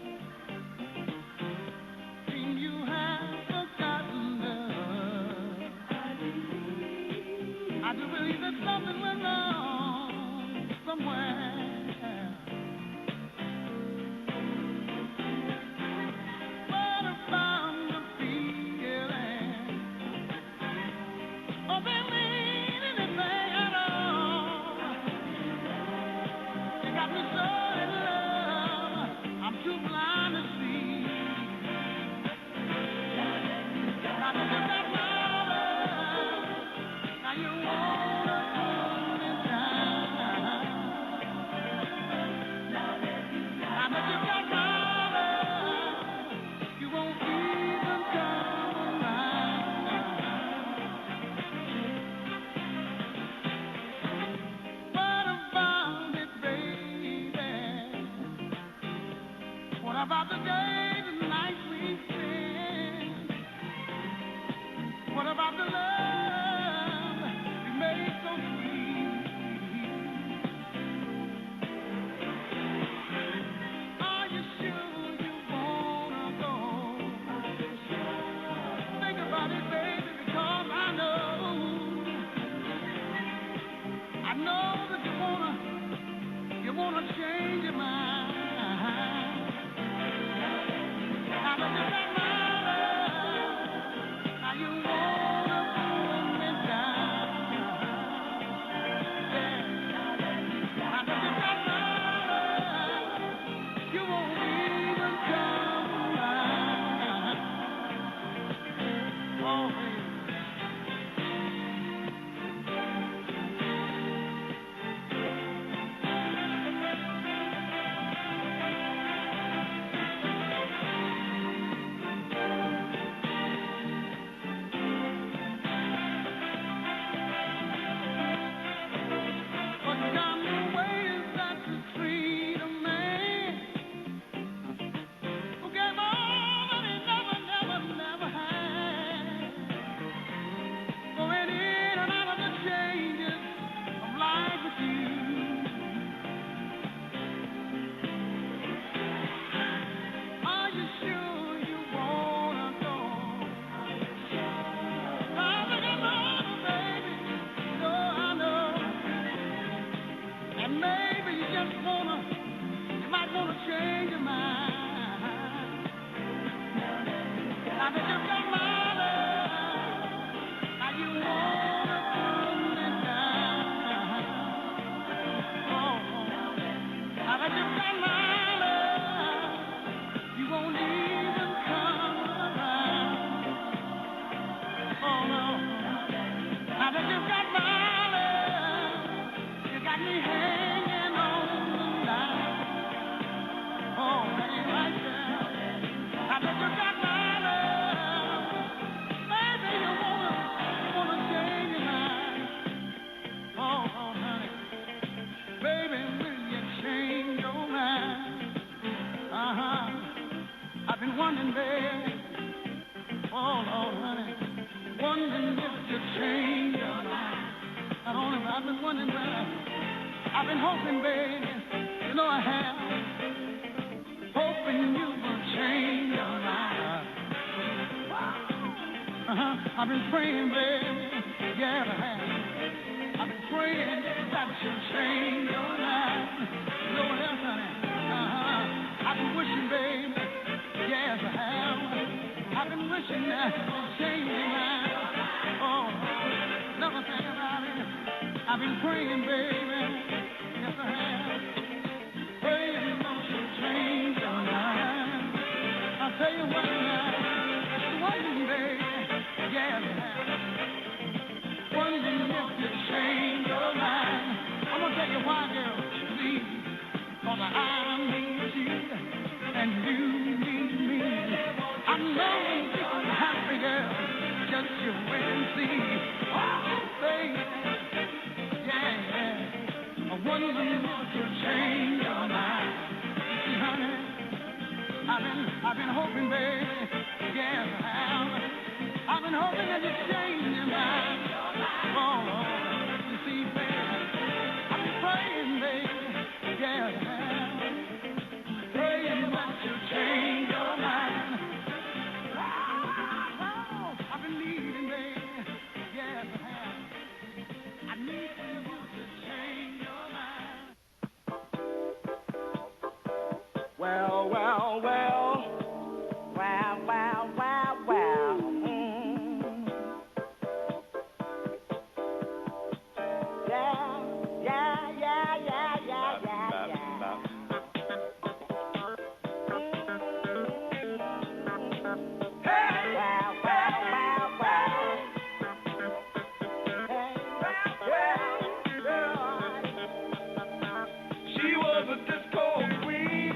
Speaker 5: Seem you have forgotten love. I do believe that something went wrong somewhere. What about the feeling? Oh, there ain't anything at all. You got me so in love, I'm too blind to see. Now that you got my love, now you wanna hold me down. Now that you got my love, you won't even come around. What about it, baby? What about the days and nights we spend? What about the love we made so sweet? Are you sure you wanna go? Think about it, baby, because I know that you wanna change your mind. Now that you got my love, now you wanna Oh no. Now that you've got my love, you got me hanging on the line. Oh, that ain't right, girl. Now that you got my love, maybe you wanna change your mind. Oh, honey, baby, will you change your mind? I've been wondering, baby. Oh, Lord, honey, wondering if you change your mind. Not only I've been wondering, but I've been hoping, baby. You know I have. Hoping you will change your mind. I've been praying, baby. Yeah, I have. I've been praying that you'll change your mind. You know what else, honey? I've been wishing, baby. Yes, I have. I've been wishing that you'll change your mind. Oh, never think about it. I've been praying, baby. Yes, I have. Praying that you'll change your mind. I'll tell you what now. Wondering, baby. Yes, I have. Wondering if you change your mind. I'm gonna tell you why, girl. See, 'cause I need you and you need me. I know you're happy, girl. Just you wait and see. Baby, yeah. I'm wondering if you change your mind. See, honey, I've been hoping, baby. Yes, I have. I've been hoping that you change your mind. Oh, Lord, you see, baby, I've been praying, baby. Yes, I have. Praying that you change your mind. Oh, I've been needing, baby. Yes, I have. I need you to change your mind.
Speaker 3: Well, well, well. Wow, wow, wow, wow. Yeah, yeah, yeah, yeah, yeah, yeah, yeah. Hey! Wow, wow, wow, wow. Hey,
Speaker 8: She was a disco queen.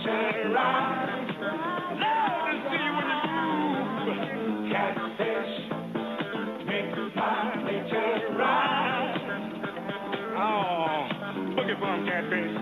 Speaker 8: nature rise. Love to see you when you move. Catfish makes my nature rise. Oh, boogie from Catfish.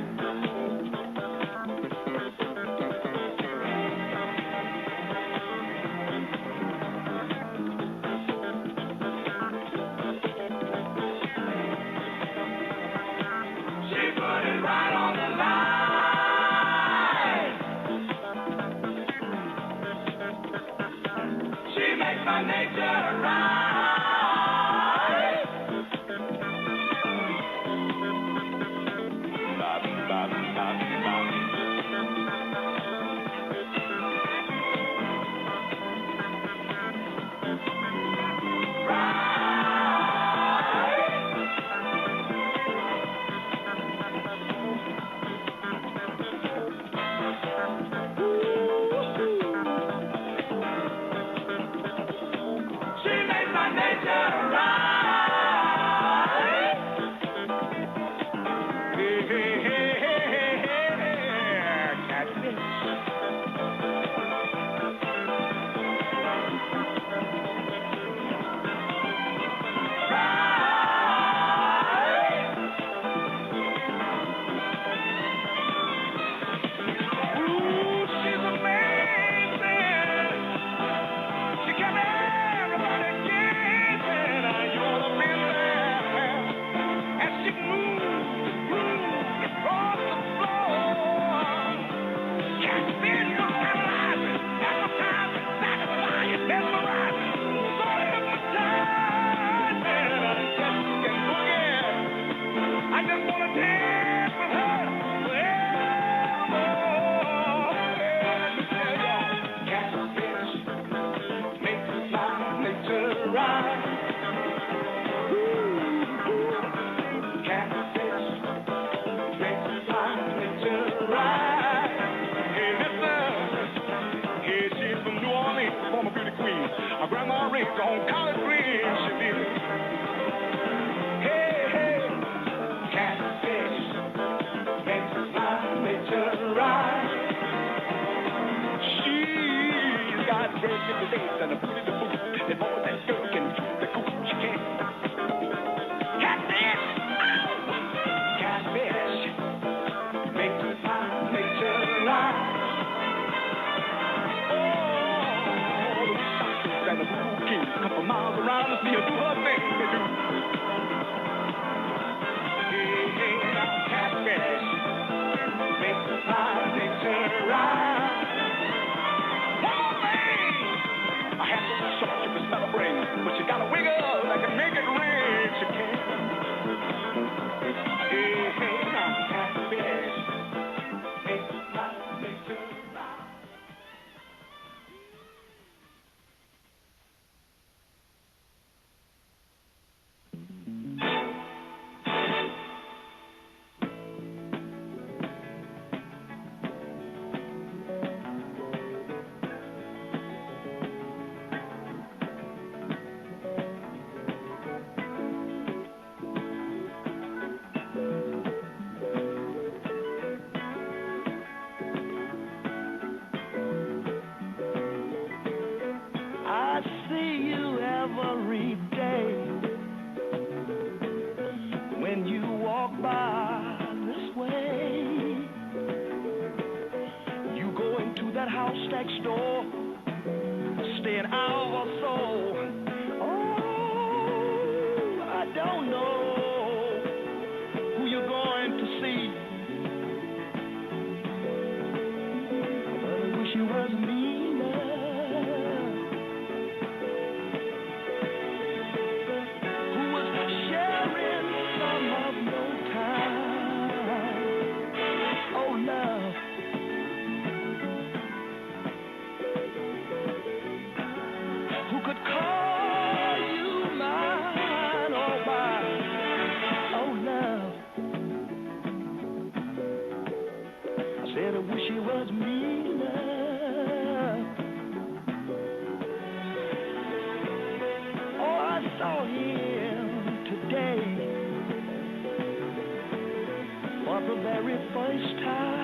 Speaker 5: For the very first time.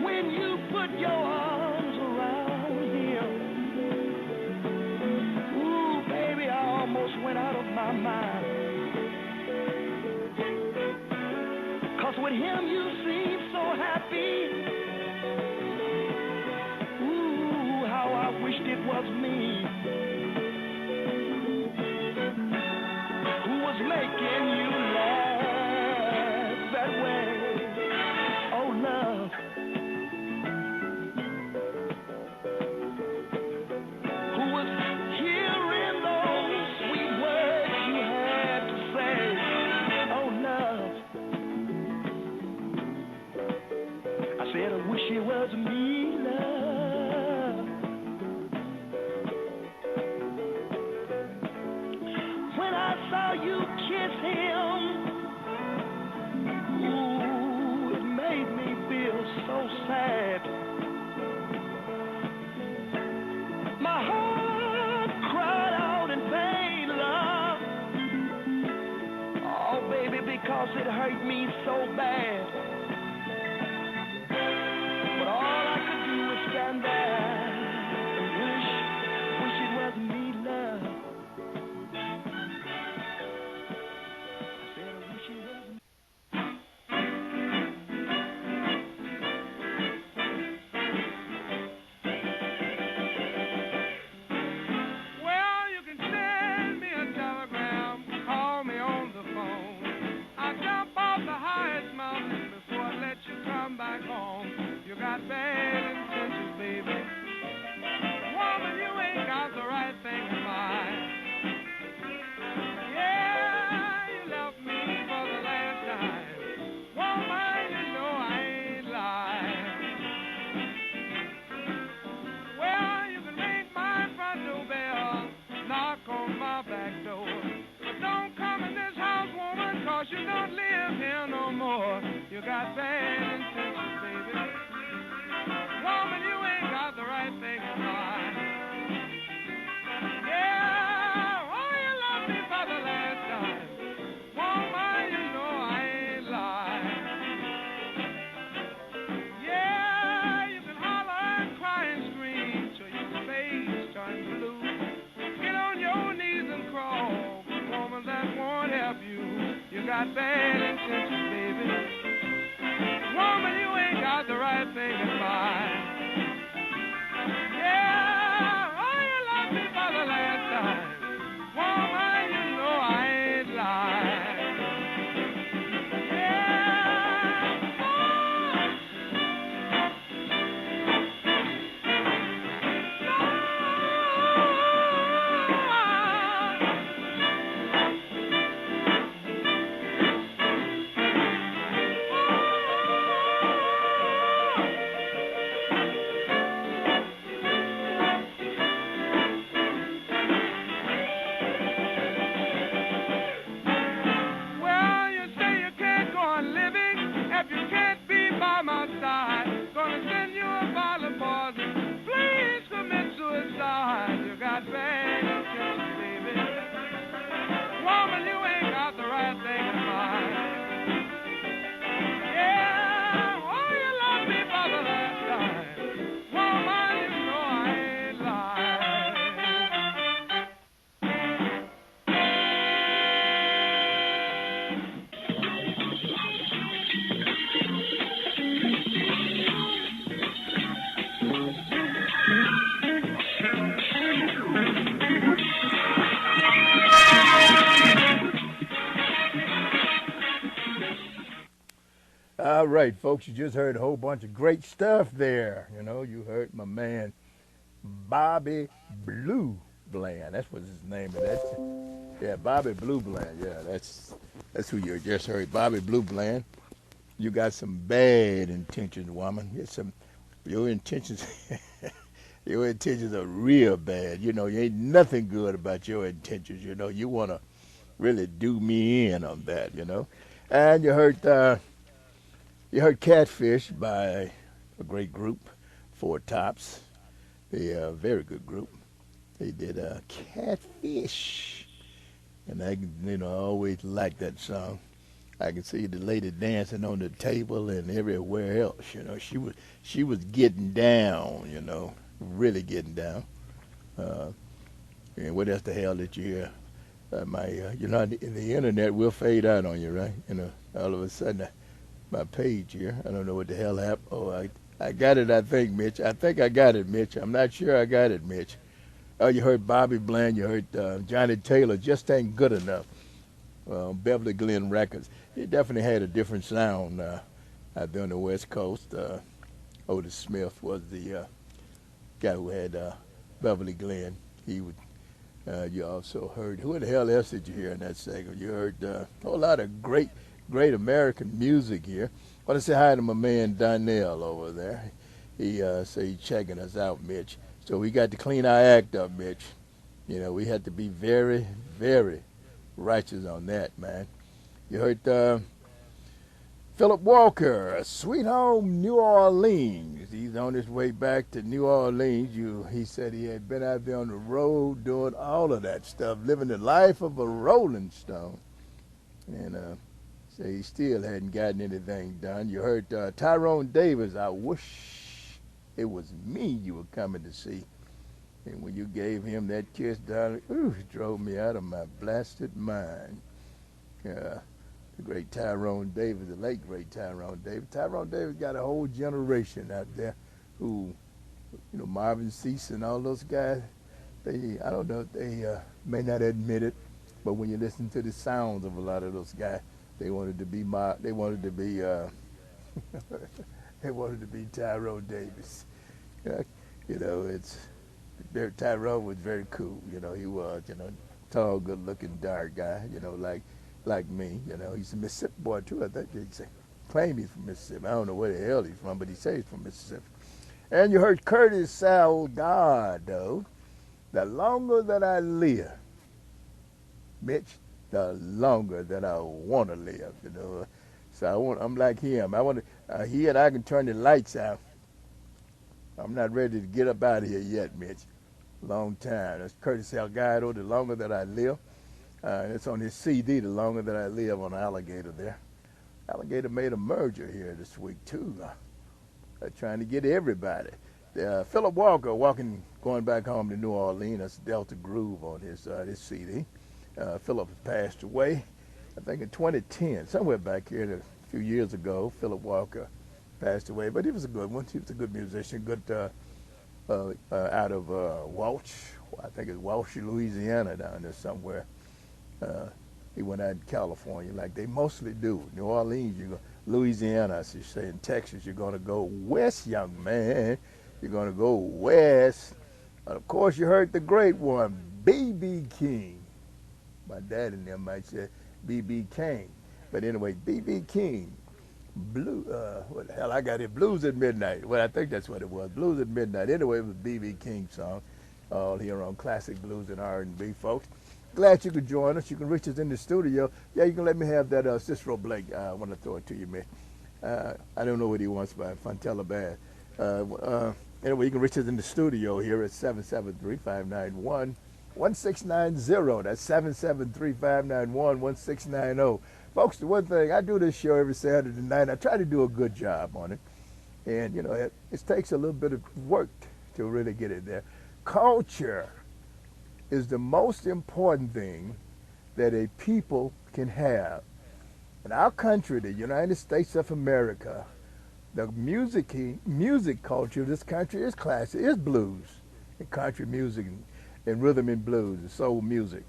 Speaker 5: when you put your arms around him. Ooh, baby, I almost went out of my mind. 'Cause with him you seem so happy. Ooh, how I wished it was me who was making you laugh that way. Oh, love. Who was hearing those sweet words you had to say. Oh, love. I said I wish it was me, love. When I saw you kiss him, ooh, it made me feel so sad. My heart cried out in pain, love. Oh, baby, because it hurt me so bad. But all I could do was stand there and wish it was me, love. I said I wish it was me.
Speaker 8: Well, you can send me a telegram, call me on the phone. I'll jump off the highest mountain before I let you come back home. You got bad intentions, baby. Woman, you ain't got the right thing in mind. Yeah, you left me for the last time. Woman, you know I ain't lying. Well, you can ring my front door bell, knock on my back door. But don't come in this house, woman, 'cause you don't live here no more. You got bad intentions, baby. Woman, you ain't got the right thing in mind. Yeah, oh, you love me for the last time. Woman, you know I ain't lying. Yeah, you can holler and cry and scream till your face turns blue. Get on your knees and crawl, but woman, that won't help you. You got bad intentions, baby. Woman, you ain't got the right thing in mind. Yeah, oh, you love me for the last time. Woman, you know I ain't lying. Well, you say you can't go on living if you can't be by my side. Gonna send you a bottle of poison. Please commit suicide. You got bad intentions, baby. Woman, you ain't got the right thing in mind. Yeah, oh, you love me for the last time. Woman, you know I ain't lying.
Speaker 1: All right, folks, you just heard a whole bunch of great stuff there. You know, you heard my man Bobby Blue Bland. That's what his name is. Yeah, Bobby Blue Bland. Yeah, that's who you just heard. Bobby Blue Bland. You got some bad intentions, woman. Your intentions your intentions are real bad. You know, you ain't nothing good about your intentions. You know, you want to really do me in on that, you know. And you heard Catfish by a great group, Four Tops. A very good group. They did Catfish. And I always liked that song. I can see the lady dancing on the table and everywhere else. You know, she was getting down. You know, really getting down. And what else the hell did you hear? You know, the internet will fade out on you, right? You know, all of a sudden, my page here, I don't know what the hell happened. Oh, I got it, I think, Mitch. I think I got it, Mitch. I'm not sure I got it, Mitch. Oh, you heard Bobby Bland, you heard Johnny Taylor, Just Ain't Good Enough. Beverly Glen Records. He definitely had a different sound out there on the West Coast. Otis Smith was the guy who had Beverly Glen. He would. You also heard, who the hell else did you hear in that segment? You heard a whole lot of great American music here. I want to say hi to my man Donnell over there. He say he's checking us out, Mitch. So we got to clean our act up, Mitch. You know, we had to be very, very righteous on that, man. You heard Philip Walker, Sweet Home New Orleans. He's on his way back to New Orleans. He said he had been out there on the road doing all of that stuff, living the life of a Rolling Stone. And so he still hadn't gotten anything done. You heard Tyrone Davis, I wish it was me you were coming to see. And when you gave him that kiss, darling, it drove me out of my blasted mind. The great Tyrone Davis, the late great Tyrone Davis. Tyrone Davis got a whole generation out there who, you know, Marvin Cease and all those guys, I don't know if they may not admit it, but when you listen to the sounds of a lot of those guys, they wanted to be Tyrone Davis. You know, Tyrone was very cool. You know, he was, you know, tall, good-looking, dark guy. You know, like me. You know, he's a Mississippi boy too. I think he claim he's from Mississippi. I don't know where the hell he's from, but he says he's from Mississippi. And you heard Curtis Salgado, The Longer That I Live. Mitch, the longer that I want to live, you know. So I'm like him. I want to, he and I can turn the lights out. I'm not ready to get up out of here yet, Mitch. Long time. That's Curtis Salgado, The Longer That I Live. It's on his CD, The Longer That I Live, on Alligator there. Alligator made a merger here this week, too. Trying to get everybody. Philip Walker, going back home to New Orleans. That's Delta Groove on his CD. Philip passed away, I think in 2010, somewhere back here a few years ago. Philip Walker passed away, but he was a good one. He was a good musician, good out of Welch. I think it's Welch, Louisiana, down there somewhere. He went out in California like they mostly do. New Orleans, you go. Louisiana, as you say, in Texas, you're going to go west, young man. You're going to go west. But of course, you heard the great one, B.B. King. My dad and them might say B.B. King. But anyway, B.B. King. What the hell I got here? Blues at Midnight. Well, I think that's what it was. Blues at Midnight. Anyway, it was B.B. King's song. All here on Classic Blues and R&B, folks. Glad you could join us. You can reach us in the studio. Yeah, you can let me have that Cicero Blake. I want to throw it to you, man. I don't know what he wants by Fontella Band. Anyway, you can reach us in the studio here at 773-591-1690. That's 773-591-1690. Folks, the one thing, I do this show every Saturday night. I try to do a good job on it. And, you know, it takes a little bit of work to really get it there. Culture is the most important thing that a people can have. In our country, the United States of America, the music culture of this country is classic, is blues, and country music, and rhythm and blues, and soul music.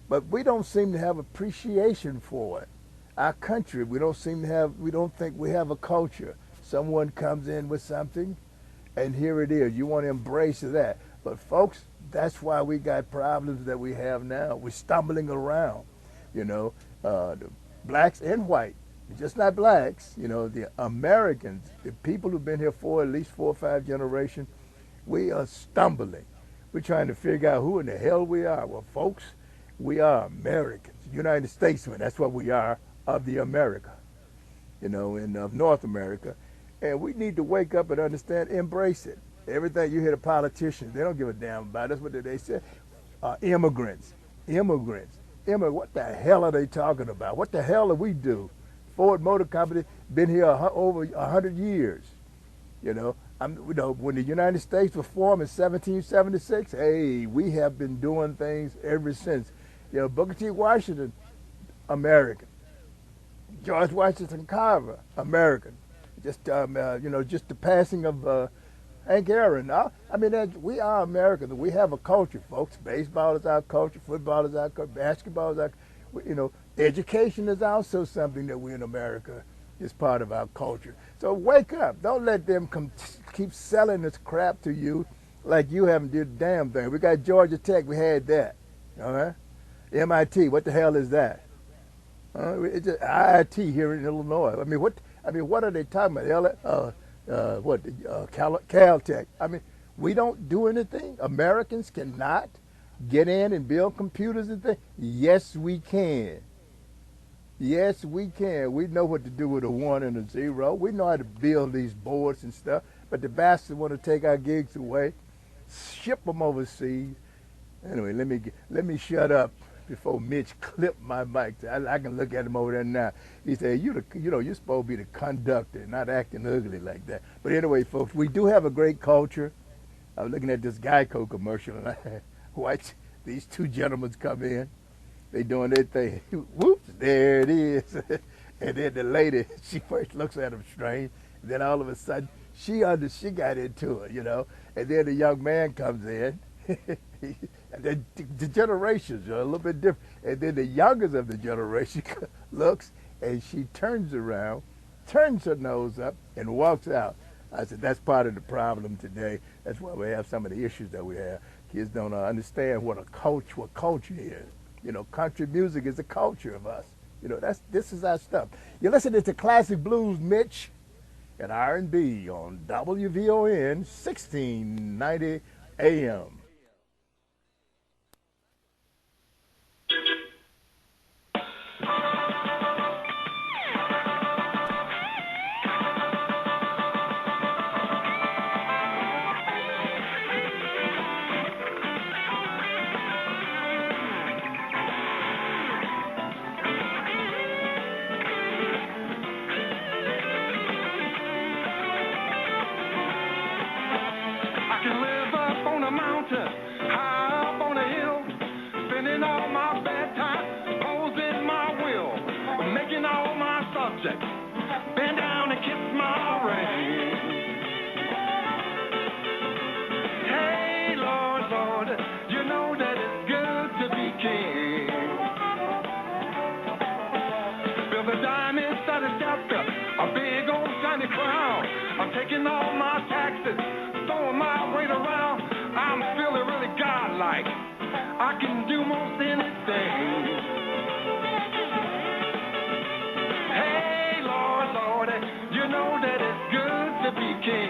Speaker 1: But we don't seem to have appreciation for it. Our country, we don't think we have a culture. Someone comes in with something, and here it is. You want to embrace that. But folks, that's why we got problems that we have now. We're stumbling around, you know, the blacks and white, just not blacks, you know, the Americans, the people who've been here for at least 4 or 5 generations, we are stumbling. We're trying to figure out who in the hell we are. Well, folks, we are Americans, United Statesmen. That's what we are, of the America, you know, and of North America. And we need to wake up and understand, embrace it. Everything you hear the politicians, they don't give a damn about. That's what they say. Immigrants. What the hell are they talking about? What the hell do we do Ford Motor Company been here over 100 years. You know, when the United States was formed in 1776, hey, we have been doing things ever since. You know, Booker T. Washington, American. George Washington Carver, American. Just just the passing of Hank Aaron. I mean, we are Americans. We have a culture, folks. Baseball is our culture. Football is our culture. Basketball is our, education is also something that we in America is part of our culture. So wake up. Don't let them keep selling this crap to you like you haven't did a damn thing. We got Georgia Tech. We had that. All right. MIT. What the hell is that? It's just IIT here in Illinois. I mean, what are they talking about? Caltech. I mean, we don't do anything. Americans cannot get in and build computers and things. Yes, we can. Yes, we can. We know what to do with a 1 and a 0. We know how to build these boards and stuff. But the bastards want to take our gigs away, ship them overseas. Anyway, let me shut up before Mitch clipped my mic. I can look at him over there now. He said, you're supposed to be the conductor, not acting ugly like that. But anyway, folks, we do have a great culture. I was looking at this Geico commercial, and I watched these two gentlemen come in. They doing their thing. Whoops, there it is. And then the lady, she first looks at him strange. And then all of a sudden, she got into it, And then the young man comes in. And the generations are a little bit different. And then the youngest of the generation looks, and she turns around, turns her nose up, and walks out. I said, that's part of the problem today. That's why we have some of the issues that we have. Kids don't understand what culture is. Country music is a culture of us. This is our stuff. You're listening to Classic Blues, Mitch, and R&B on WVON 1690 AM.
Speaker 8: Bend down and kiss my ring. Hey, Lord, Lord, you know that it's good to be king. Build a diamond-studded scepter, a big old shiny crown. I'm taking all my taxes, throwing my weight around. I'm feeling really godlike. I can do most anything. You know that it's good to be king.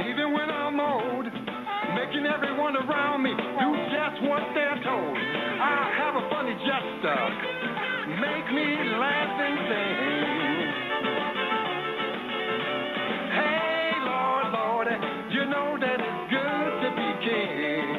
Speaker 8: Even when I'm old, making everyone around me do just what they're told. I have a funny gesture, make me laugh and sing. Hey, Lord, Lord, you know that it's good to be king.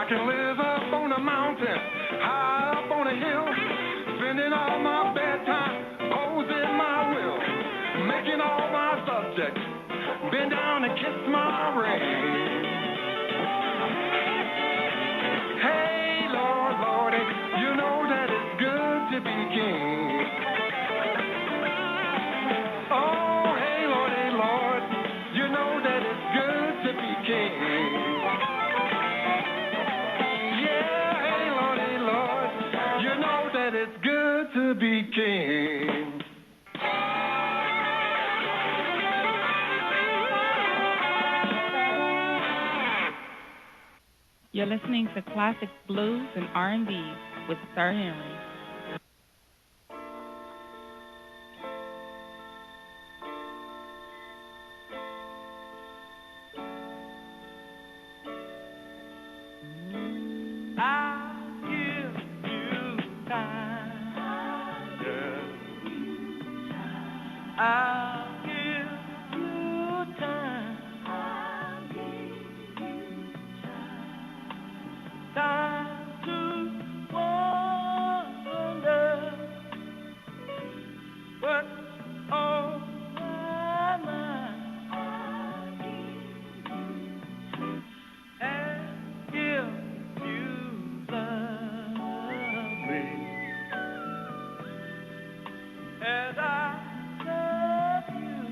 Speaker 8: I can live up on a mountain, high up on a hill, spending all my bedtime posing my will, making all my subjects bend down and kiss my ring. Hey, Lord, Lordy, you know that it's good to be king. Oh, hey, Lordy, Lord, you know that it's good to be king. Yeah, hey, Lordy, Lord, you know that it's good to be king.
Speaker 11: You're listening to Classic Blues and R&B with Sir Henry.
Speaker 8: I'll give you time, girl. I'll give you time. Time to wonder what's on my mind, and if you love me as I love you,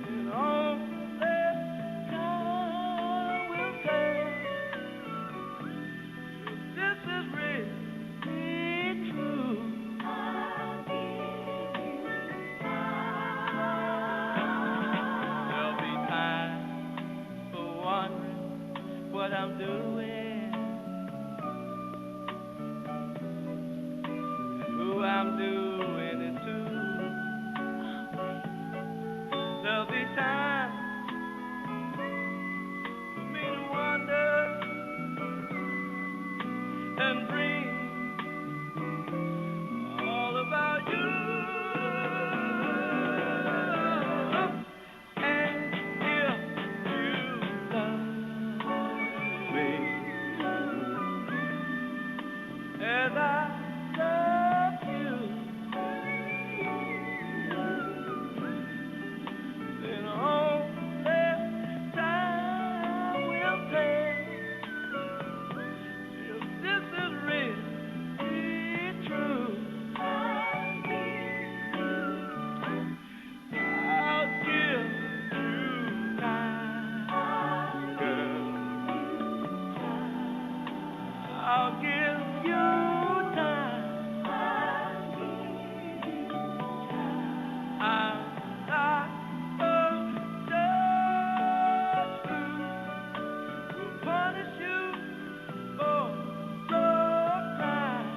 Speaker 8: then only time will tell if this is really true. There'll be time for wondering what I'm doing, who I'm doing it to. There'll be time for me to wonder and dream all about you. And if you love me as I love you, then only time will tell if this is really true. I'll give you time, girl. I'll give you time. I'm not a judge who will punish you for your crime.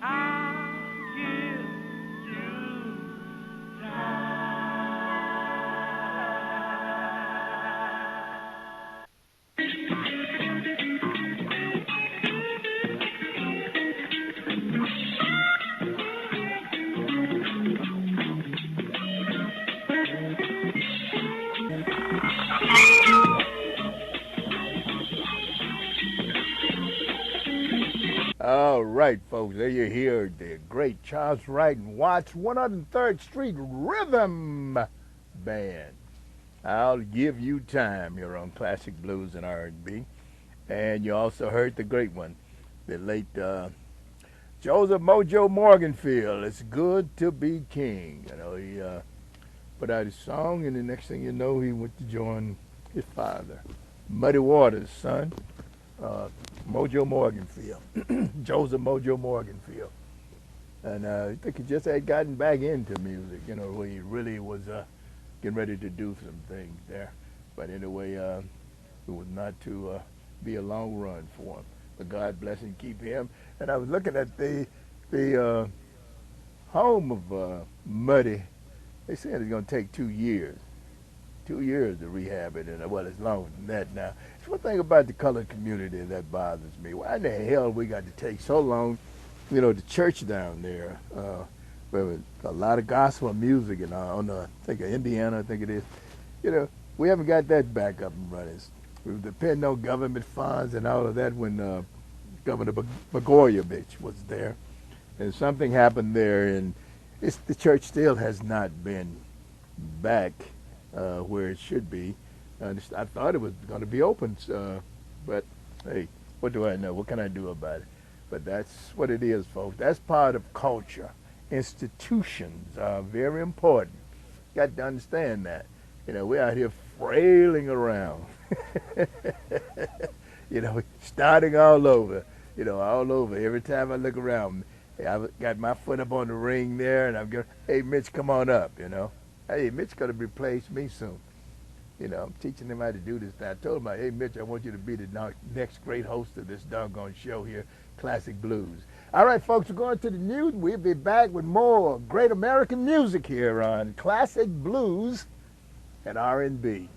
Speaker 8: I'll give you time.
Speaker 1: All right, folks, there you hear the great Charles Wright and Watts 103rd Street Rhythm Band. I'll give you time here on Classic Blues and R&B. And you also heard the great one, the late Joseph Mojo Morganfield. It's good to be king. You know, he put out his song, and the next thing you know, he went to join his father, Muddy Waters' son, Mojo Morganfield, Joseph Mojo Morganfield. And I think he just had gotten back into music, you know, where he really was getting ready to do some things there. But anyway, it was not to be a long run for him. But God bless and keep him. And I was looking at the home of Muddy. They said it's going to take 2 years. 2 years to rehab it, and well, it's longer than that now. It's one thing about the colored community that bothers me. Why in the hell we got to take so long? You know, the church down there, But a lot of gospel music and on I think Indiana, I think it is. You know, we haven't got that back up and running. We depend on government funds and all of that when Governor Blagojevich was there, and something happened there, and the church still has not been back where it should be. I thought it was going to be open, but hey, what do I know? What can I do about it? But that's what it is, folks. That's part of culture. Institutions are very important. Got to understand that. You know, we're out here frailing around. You know, starting all over. You know, all over. Every time I look around, I've got my foot up on the ring there, and I'm going, hey, Mitch, come on up, you know. Hey, Mitch going to replace me soon. You know, I'm teaching him how to do this now. I told him, hey, Mitch, I want you to be the next great host of this doggone show here, Classic Blues. All right, folks, we're going to the news. We'll be back with more great American music here on Classic Blues and R&B.